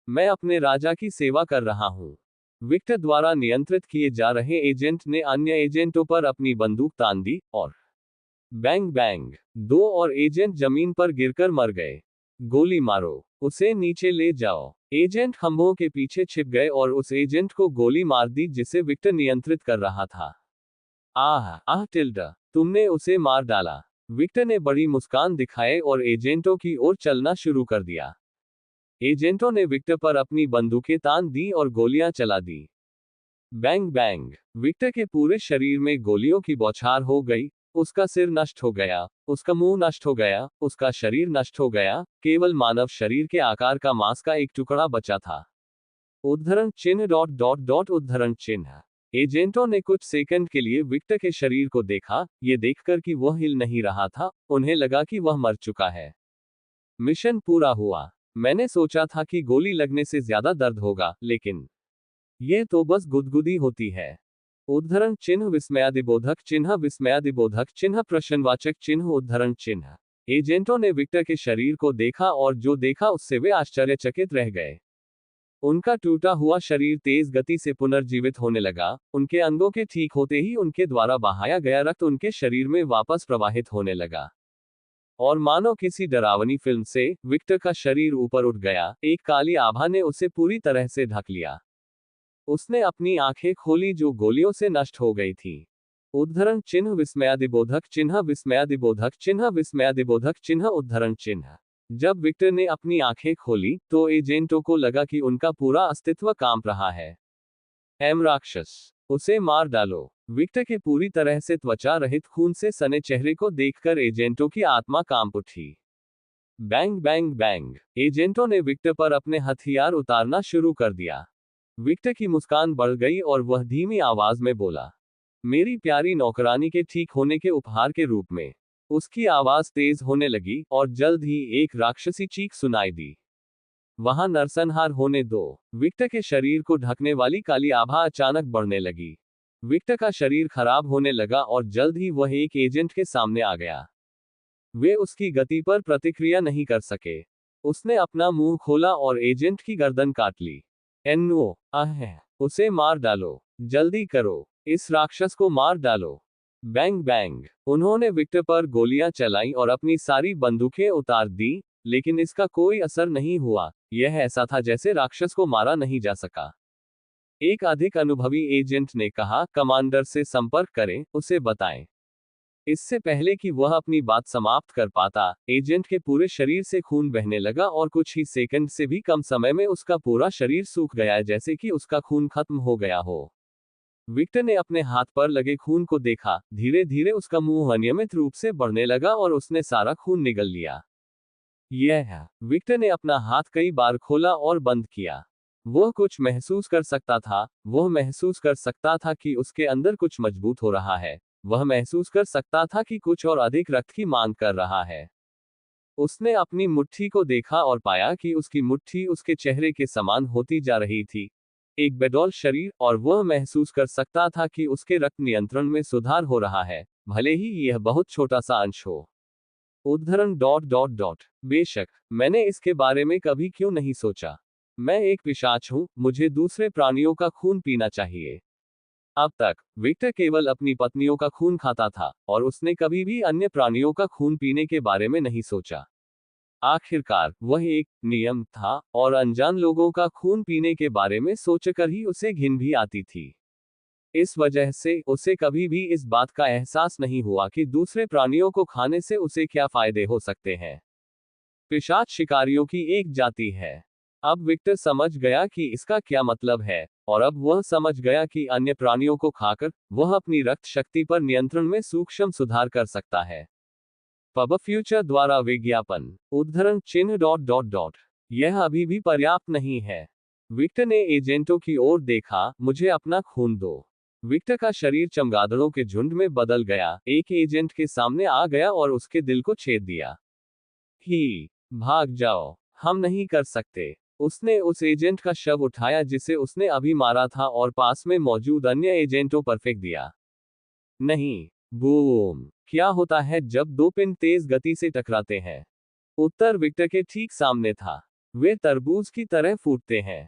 मैं अपने राजा की सेवा कर रहा हूं। विक्टर द्वारा नियंत्रित किए जा रहे एजेंट ने अन्य एजेंटों पर अपनी बंदूक तान दी और बैंग बैंग, दो और एजेंट जमीन पर गिरकर मर गए। गोली मारो, उसे नीचे ले जाओ। एजेंट खंभों के पीछे छिप गए और उस एजेंट को गोली मार दी जिसे विक्टर नियंत्रित कर रहा था। आह आह टिल्डा, तुमने उसे मार डाला। विक्टर ने बड़ी मुस्कान दिखाए और एजेंटों की ओर चलना शुरू कर दिया। एजेंटों ने विक्टर पर अपनी बंदूकें तान दी और गोलियां चला दी। बैंग बैंग, विक्टर के पूरे शरीर में गोलियों की बौछार हो गई। उसका सिर नष्ट हो गया, उसका मुंह नष्ट हो गया, उसका शरीर नष्ट हो गया, केवल मानव शरीर के आकार का मांस का एक टुकड़ा बचा था। उद्धरण चिन्ह डॉट डॉट डॉट उद्धरण चिन्ह। एजेंटों ने कुछ सेकंड के लिए विक्टर के शरीर को देखा, ये देखकर कि वह हिल नहीं रहा था, उन्हें लगा कि वह मर चुका है। मिशन पूरा हुआ। मैंने सोचा था कि गोली लगने से ज्यादा दर्द होगा, लेकिन यह तो बस गुदगुदी होती है। उद्धरण चिन्ह विस्मयादिबोधक चिन्ह विस्मयादिबोधक चिन्ह प्रश्नवाचक चिन्ह उद्धरण चिन्ह। एजेंटों ने विक्टर के शरीर को देखा और जो देखा उससे वे आश्चर्यचकित रह गए। उनका टूटा हुआ शरीर तेज गति से पुनर्जीवित होने लगा, उनके अंगों के ठीक होते ही उनके द्वारा बहाया गया रक्त उनके शरीर में वापस प्रवाहित होने लगा। और मानो किसी डरावनी फिल्म से, विक्टर का शरीर ऊपर उठ गया, एक काली आभा ने उसे पूरी तरह से ढक लिया। उसने अपनी आंखें खोली जो गोलियों से नष्ट हो गई थी। उद्धरण चिन्ह विस्मयादिबोधक चिन्ह विस्मयादिबोधक चिन्ह विस्मयादिबोधक चिन्ह उद्धरण चिन्ह। जब विक्टर ने अपनी आंखें खोली तो एजेंटों को लगा कि उनका पूरा अस्तित्व कांप रहा है। राक्षस, उसे मार डालो। विक्टर के पूरी तरह से त्वचा रहित खून से सने चेहरे को देखकर एजेंटों की आत्मा कांप उठी। बैंग बैंग बैंग, एजेंटों ने विक्टर पर अपने हथियार उतारना शुरू कर दिया। विक्टर की मुस्कान बढ़ गई और वह धीमी आवाज में बोला, मेरी प्यारी नौकरानी के ठीक होने के उपहार के रूप में। उसकी आवाज तेज होने लगी और जल्द ही एक राक्षसी चीख सुनाई दी। वहां नरसंहार होने दो। विक्टर के शरीर को ढकने वाली काली आभा अचानक बढ़ने लगी। विक्टर का शरीर खराब होने लगा और जल्द ही वह एक एजेंट के सामने आ गया। वे उसकी गति पर प्रतिक्रिया नहीं कर सके। उसने अपना मुंह खोला और एजेंट की गर्दन काट ली। एन्नो, उसे मार डालो, जल्दी करो, इस राक्षस को मार डालो। बैंग बैंग, उन्होंने विक्टर पर गोलियां चलाई और अपनी सारी बंदूकें उतार दी, लेकिन इसका कोई असर नहीं हुआ। यह ऐसा था जैसे राक्षस को मारा नहीं जा सका। एक अधिक अनुभवी एजेंट ने कहा, कमांडर से संपर्क करें, उसे बताएं। इससे पहले कि वह अपनी बात समाप्त कर पाता, एजेंट के पूरे शरीर से खून बहने लगा और कुछ ही सेकंड से भी कम समय में उसका पूरा शरीर सूख गया जैसे कि उसका खून खत्म हो गया हो। विक्टर ने अपने हाथ पर लगे खून को देखा, धीरे धीरे उसका मुंह अनियमित रूप से बढ़ने लगा और उसने सारा खून निगल लिया। विक्टर ने अपना हाथ कई बार खोला और बंद किया। वह कुछ महसूस कर सकता था, वह महसूस कर सकता था कि उसके अंदर कुछ मजबूत हो रहा है, वह महसूस कर सकता था कि कुछ और अधिक रक्त की मांग कर रहा है। उसने अपनी मुट्ठी को देखा और पाया कि उसकी मुट्ठी उसके चेहरे के समान होती जा रही थी, एक बेडौल शरीर, और वह महसूस कर सकता था कि उसके रक्त नियंत्रण में सुधार हो रहा है, भले ही यह बहुत छोटा सा अंश हो। उद्धरण बेशक, मैंने इसके बारे में कभी क्यों नहीं सोचा। मैं एक पिशाच हूं, मुझे दूसरे प्राणियों का खून पीना चाहिए। अब तक विक्टर केवल अपनी पत्नियों का खून खाता था और उसने कभी भी अन्य प्राणियों का खून पीने के बारे में नहीं सोचा। आखिरकार वह एक नियम था और अनजान लोगों का खून पीने के बारे में सोचकर ही उसे घिन भी आती थी। इस वजह से उसे कभी भी इस बात का एहसास नहीं हुआ कि दूसरे प्राणियों को खाने से उसे क्या फायदे हो सकते हैं। पिशाच शिकारियों की एक जाति है। अब विक्टर समझ गया कि इसका क्या मतलब है, और अब वह समझ गया कि अन्य प्राणियों को खाकर वह अपनी रक्त शक्ति पर नियंत्रण में सूक्ष्म सुधार कर सकता है। पब फ्यूचर द्वारा विज्ञापन। उद्धरण चिन्ह यह अभी भी पर्याप्त नहीं है। विक्टर ने एजेंटों की ओर देखा, मुझे अपना खून दो। विक्टर का शरीर चमगादड़ों के झुंड में बदल गया, एक एजेंट के सामने आ गया और उसके दिल को छेद दिया। भाग जाओ, हम नहीं कर सकते। उसने उस एजेंट का शव उठाया जिसे उसने अभी मारा था और पास में मौजूद अन्य एजेंटों पर फेंक दिया। नहीं। बूम। क्या होता है जब दो पिन तेज गति से टकराते हैं? उत्तर विक्टर के ठीक सामने था। वे तरबूज की तरह फूटते हैं।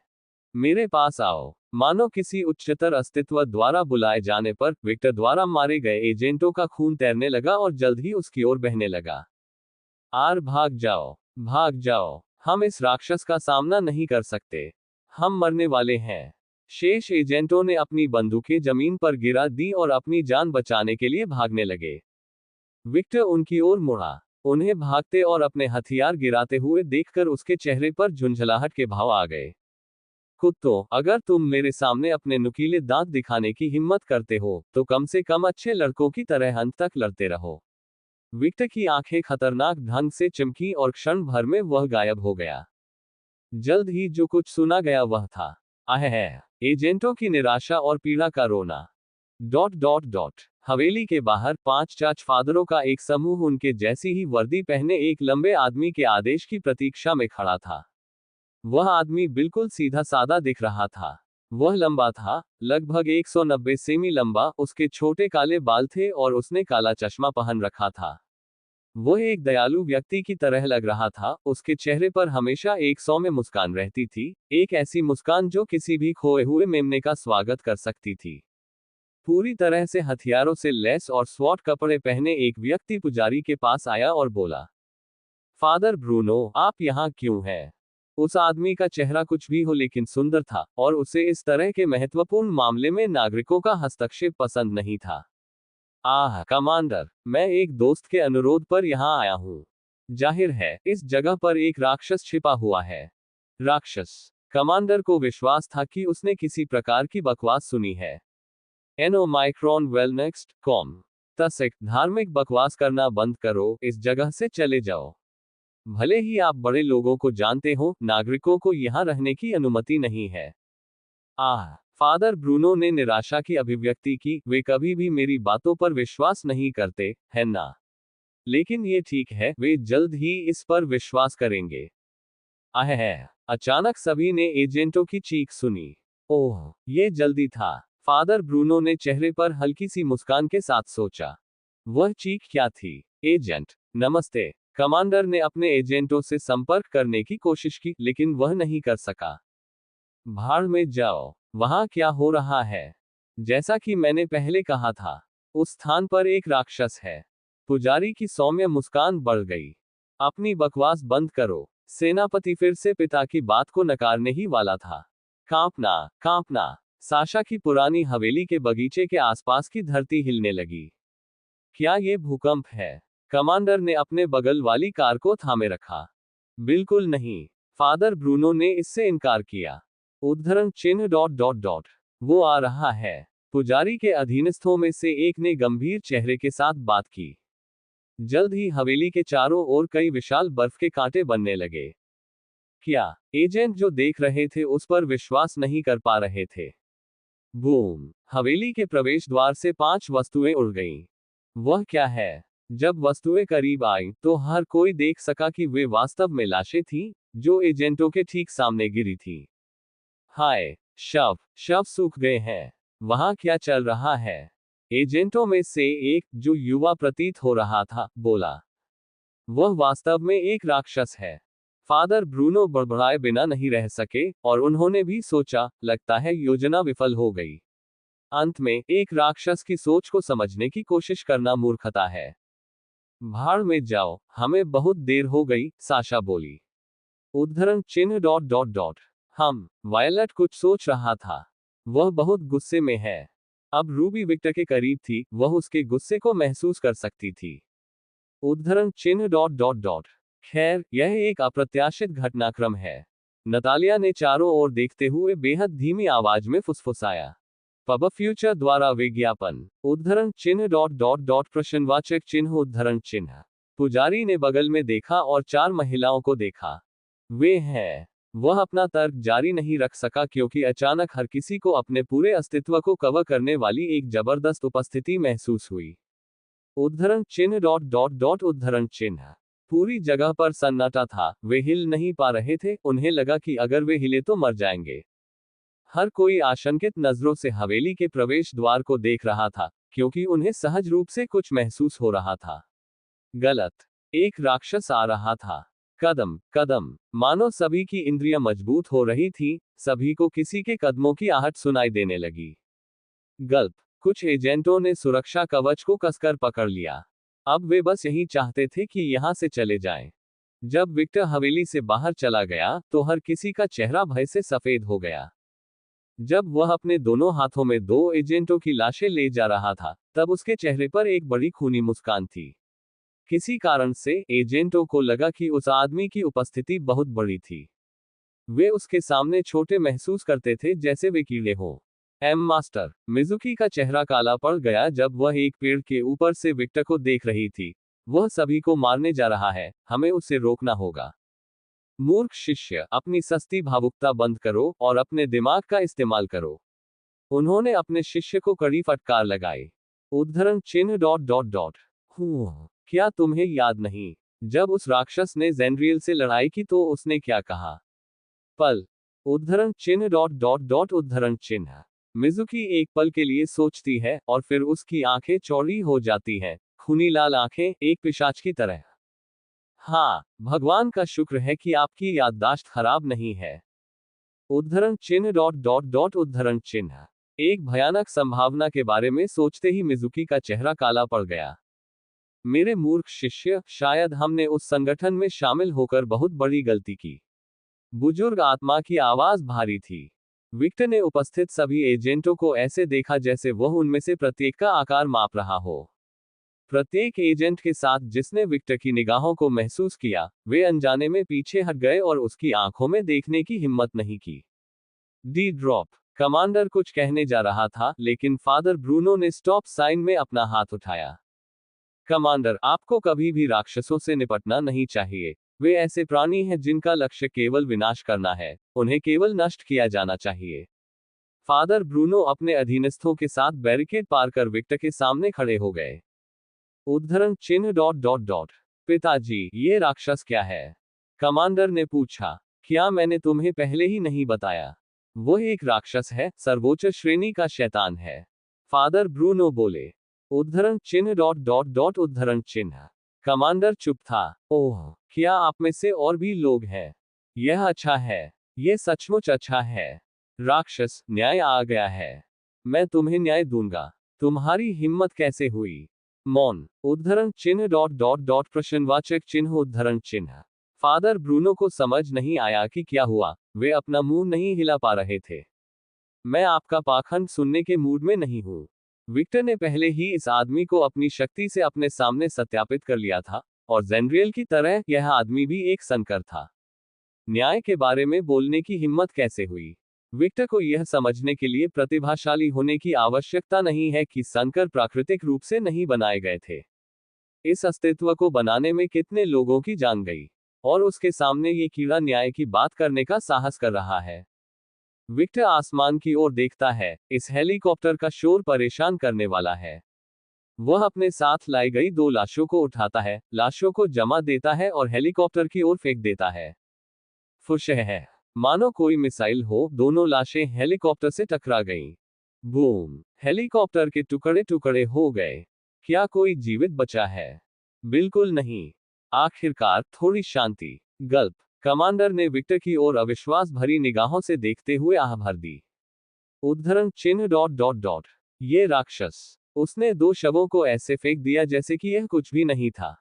मेरे पास आओ। मानो किसी उच्चतर अस्तित्व द्वारा बुलाए जाने पर विक्टर द्वारा मारे गए एजेंटों का खून तैरने लगा और जल्द ही उसकी ओर बहने लगा। भाग जाओ, भाग जाओ, हम इस राक्षस का सामना नहीं कर सकते, हम मरने वाले हैं। शेष एजेंटों ने अपनी बंदूकें जमीन पर गिरा दी और अपनी जान बचाने के लिए भागने लगे। विक्टर उनकी ओर मुड़ा। उन्हें भागते और अपने हथियार गिराते हुए देखकर उसके चेहरे पर झुंझलाहट के भाव आ गए। कुत्तों, अगर तुम मेरे सामने अपने नुकीले दांत दिखाने की हिम्मत करते हो तो कम से कम अच्छे लड़कों की तरह अंत तक लड़ते रहो। विक्टर की आंखें खतरनाक ढंग से चमकी और क्षण भर में वह गायब हो गया। जल्द ही जो कुछ सुना गया वह था एजेंटों की निराशा और पीड़ा का रोना। हवेली के बाहर 5 चर्च फादरों का एक समूह उनके जैसी ही वर्दी पहने एक लंबे आदमी के आदेश की प्रतीक्षा में खड़ा था। वह आदमी बिल्कुल सीधा सादा दिख रहा था। वह लंबा था, लगभग 190 सेमी लंबा, उसके छोटे काले बाल थे और उसने काला चश्मा पहन रखा था। वो एक दयालु व्यक्ति की तरह लग रहा था, उसके चेहरे पर हमेशा एक सौम्य मुस्कान रहती थी, एक ऐसी मुस्कान जो किसी भी खोए हुए मेमने का स्वागत कर सकती थी। पूरी तरह से हथियारों से लैस और स्वॉट कपड़े पहने एक व्यक्ति पुजारी के पास आया और बोला, फादर ब्रूनो, आप यहाँ क्यों हैं? उस आदमी का चेहरा कुछ भी हो लेकिन सुंदर था, और उसे इस तरह के महत्वपूर्ण मामले में नागरिकों का हस्तक्षेप पसंद नहीं था। आह कमांडर, मैं एक दोस्त के अनुरोध पर यहाँ आया हूँ। जाहिर है, इस जगह पर एक राक्षस छिपा हुआ है। राक्षस? कमांडर को विश्वास था कि उसने किसी प्रकार की बकवास सुनी है। एनो माइक्रोन वेल नेक्स्ट कॉम तसिक, धार्मिक बकवास करना बंद करो, इस जगह से चले जाओ। भले ही आप बड़े लोगों को जानते हो, नागरिकों को यहाँ रहने की अनुमति नहीं है। आह, फादर ब्रूनो ने निराशा की अभिव्यक्ति की, वे कभी भी मेरी बातों पर विश्वास नहीं करते, है ना? लेकिन ये ठीक है, वे जल्द ही इस पर विश्वास करेंगे। आह है। अचानक सभी ने एजेंटों की चीख सुनी। ओह, ये जल्दी था। फादर ब्रूनो ने चेहरे पर हल्की सी मुस्कान के साथ सोचा। वह चीख क्या थी? एजेंट, नमस्ते। कमांडर ने अपने एजेंटों से संपर्क करने की कोशिश की, लेकिन वह नहीं कर सका। भाड़ में जाओ, वहां क्या हो रहा है? जैसा कि मैंने पहले कहा था, उस स्थान पर एक राक्षस है। पुजारी की सौम्य मुस्कान बढ़ गई। अपनी बकवास बंद करो। सेनापति फिर से पिता की बात को नकारने ही वाला था। कांपना, कांपना। साशा की पुरानी हवेली के बगीचे के आसपास की धरती हिलने लगी। क्या ये भूकंप है? कमांडर ने अपने बगल वाली कार को थामे रखा। बिल्कुल नहीं। फादर ब्रूनो ने इससे इनकार किया। उद्धरण चिन्ह डॉट डॉट डॉट। वो आ रहा है। पुजारी के अधीनस्थों में से एक ने गंभीर चेहरे के साथ बात की। जल्द ही हवेली के चारों ओर कई विशाल बर्फ के कांटे बनने लगे। क्या? एजेंट जो देख रहे थे उस पर विश्वास नहीं कर पा रहे थे। बूम! हवेली के प्रवेश द्वार से 5 वस्तुएं उड़ गईं। वह क्या है? जब वस्तुएं करीब आईं, तो हर कोई देख सका कि वे वास्तव में लाशें थीं, जो एजेंटों के ठीक सामने गिरी थीं। हाय! शव सूख गए हैं। वहां क्या चल रहा है? एजेंटों में से एक, जो युवा प्रतीत हो रहा था, बोला। वह वास्तव में एक राक्षस है। फादर ब्रूनो बड़बड़ाए बिना नहीं रह सके, और उन्होंने भी सोचा, लगता है योजना विफल हो गई। अंत में, एक राक्षस की सोच को समझने की कोशिश करना मूर्खता है। भाड़ में जाओ, हमें बहुत देर हो गई, साशा बोली। उद्धरण चिन्ह डॉट डॉट डॉट। वायलट कुछ सोच रहा था। वह बहुत गुस्से में है। अब रूबी विक्टर के करीब थी, वह उसके गुस्से को महसूस कर सकती थी। उद्धरण चिन्ह डॉट डॉट डॉट। खैर, यह एक अप्रत्याशित घटनाक्रम है। नतालिया ने चारों ओर देखते हुए बेहद धीमी आवाज में फुसफुसाया। पब फ्यूचर द्वारा विज्ञापन। उद्धरण चिन्ह डॉट डॉट डॉट प्रश्नवाचक चिन्ह उद्धरण चिन्ह। पुजारी ने बगल में देखा और 4 महिलाओं को देखा। वे हैं। वह अपना तर्क जारी नहीं रख सका क्योंकि अचानक हर किसी को अपने पूरे अस्तित्व को कवर करने वाली एक जबरदस्त उपस्थिति महसूस हुई। उद्धरण चिन्ह डॉट डॉट डॉट उद्धरण चिन्ह। पूरी जगह पर सन्नाटा था, वे हिल नहीं पा रहे थे, उन्हें लगा कि अगर वे हिले तो मर जाएंगे। हर कोई आशंकित नजरों से हवेली के प्रवेश द्वार को देख रहा था, क्योंकि उन्हें सहज रूप से कुछ महसूस हो रहा था। गलत। एक राक्षस आ रहा था। कदम कदम, मानो सभी की इंद्रियां मजबूत हो रही थी, सभी को किसी के कदमों की आहट सुनाई देने लगी। गल्प। कुछ एजेंटों ने सुरक्षा कवच को कसकर पकड़ लिया। अब वे बस यही चाहते थे कि यहां से चले जाएं। जब विक्टर हवेली से बाहर चला गया, तो हर किसी का चेहरा भय से सफेद हो गया। जब वह अपने दोनों हाथों में 2 एजेंटों की लाशें ले जा रहा था, तब उसके चेहरे पर एक बड़ी खूनी मुस्कान थी। किसी कारण से एजेंटों को लगा कि उस आदमी की उपस्थिति बहुत बड़ी थी। वे उसके सामने छोटे महसूस करते थे, जैसे वे कीड़े हों। मास्टर, मिजुकी का चेहरा काला पड़ गया जब वह एक पेड़ के ऊपर से विक्टर को देख रही थी। वह सभी को मारने जा रहा है, हमें उसे रोकना होगा। मूर्ख शिष्य, अपनी सस्ती भावुकता बंद करो और अपने दिमाग का इस्तेमाल करो। उन्होंने अपने शिष्य को कड़ी फटकार लगाई। उद्धरण चिन्ह डॉट डॉट डॉट। क्या तुम्हें याद नहीं, जब उस राक्षस ने ज़ेनरियल से लड़ाई की तो उसने क्या कहा? पल। उद्धरण चिन्ह डॉट डॉट डॉट उद्धरण चिन्ह। मिजुकी एक पल के लिए सोचती है, और फिर उसकी आंखें चौड़ी हो जाती हैं, खूनी लाल आंखें, एक पिशाच की तरह। हाँ, भगवान का शुक्र है कि आपकी याददाश्त खराब नहीं है। उद्धरण चिन्ह डॉट डॉट डॉट उद्धरण चिन्ह। एक भयानक संभावना के बारे में सोचते ही मिजुकी का चेहरा काला पड़ गया। मेरे मूर्ख शिष्य, शायद हमने उस संगठन में शामिल होकर बहुत बड़ी गलती की। बुजुर्ग आत्मा की आवाज भारी थी। विक्टर ने उपस्थित सभी एजेंटों को ऐसे देखा जैसे वह उनमें से प्रत्येक का आकार माप रहा हो। प्रत्येक एजेंट के साथ जिसने विक्टर की निगाहों को महसूस किया, वे अनजाने में पीछे हट गए और उसकी आंखों में देखने की हिम्मत नहीं की। D drop. कमांडर कुछ कहने जा रहा था, लेकिन फादर ब्रूनो ने स्टॉप साइन में अपना हाथ उठाया। कमांडर, आपको कभी भी राक्षसों से निपटना नहीं चाहिए। वे ऐसे प्राणी हैं जिनका लक्ष्य केवल विनाश करना है, उन्हें केवल नष्ट किया जाना चाहिए। फादर ब्रूनो अपने अधीनस्थों के साथ बैरिकेड पार कर विक्टर के सामने खड़े हो गए। उद्धरण चिन्ह डॉट डॉट डॉट। पिताजी, ये राक्षस क्या है? कमांडर ने पूछा। क्या मैंने तुम्हें पहले ही नहीं बताया? वो एक राक्षस है, सर्वोच्च श्रेणी का शैतान है। फादर ब्रूनो बोले। उद्धरण चिन्ह डॉट डॉट डॉट उद्धरण चिन्ह। कमांडर चुप था। ओह, क्या आप में से और भी लोग हैं? यह अच्छा है। यह सचमुच अच्छा है। राक्षस, न्याय आ गया है। मैं तुम्हें न्याय दूंगा। तुम्हारी हिम्मत कैसे हुई? मौन। उद्धरण चिन्ह डॉट डॉट डॉट प्रश्नवाचक चिन्ह उद्धरण चिन्ह। फादर ब्रूनो को समझ नहीं आया कि क्या हुआ, वे अपना मुंह नहीं हिला पा रहे थे। मैं आपका पाखंड सुनने के मूड में नहीं हूं। विक्टर ने पहले ही इस आदमी को अपनी शक्ति से अपने सामने सत्यापित कर लिया था, और जेनरियल की तरह यह आदमी भी एक सनकर था। न्याय के बारे में बोलने की हिम्मत कैसे हुई? विक्टर को यह समझने के लिए प्रतिभाशाली होने की आवश्यकता नहीं है कि सनकर प्राकृतिक रूप से नहीं बनाए गए थे। इस अस्तित्व को बनाने में कितने लोगों की जान गई, और उसके सामने ये कीड़ा न्याय की बात करने का साहस कर रहा है। विक्टर आसमान की ओर देखता है। इस हेलीकॉप्टर का शोर परेशान करने वाला है। वह अपने साथ लाई गई 2 लाशों को उठाता है, लाशों को जमा देता है और हेलीकॉप्टर की ओर फेंक देता है। फुश है, मानो कोई मिसाइल हो। दोनों लाशें हेलीकॉप्टर से टकरा गईं। बूम! हेलीकॉप्टर के टुकड़े टुकड़े हो गए। क्या कोई जीवित बचा है? बिल्कुल नहीं। आखिरकार थोड़ी शांति। गल्प। कमांडर ने विक्टर की ओर अविश्वास भरी निगाहों से देखते हुए आह भर दी। उद्धरण चिन्ह डॉट डॉट डॉट। ये राक्षस। उसने 2 शवों को ऐसे फेंक दिया जैसे कि यह कुछ भी नहीं था।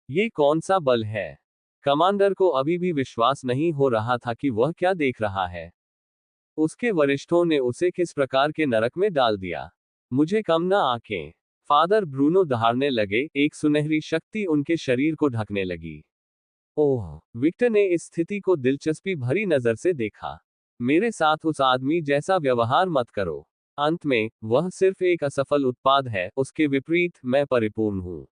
ये कौन सा बल है? कमांडर को अभी भी विश्वास नहीं हो रहा था कि वह क्या देख रहा है। उसके वरिष्ठों ने उसे किस प्रकार के नरक में डाल दिया। मुझे कम ना आंखें। फादर ब्रूनो दहाड़ने लगे, एक सुनहरी शक्ति उनके शरीर को ढकने लगी। ओह! विक्टर ने इस स्थिति को दिलचस्पी भरी नजर से देखा। मेरे साथ उस आदमी जैसा व्यवहार मत करो। अंत में, वह सिर्फ एक असफल उत्पाद है, उसके विपरीत, मैं परिपूर्ण हूं।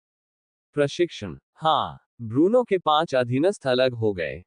प्रशिक्षण। हाँ, ब्रूनो के 5 अधीनस्थ अलग हो गए।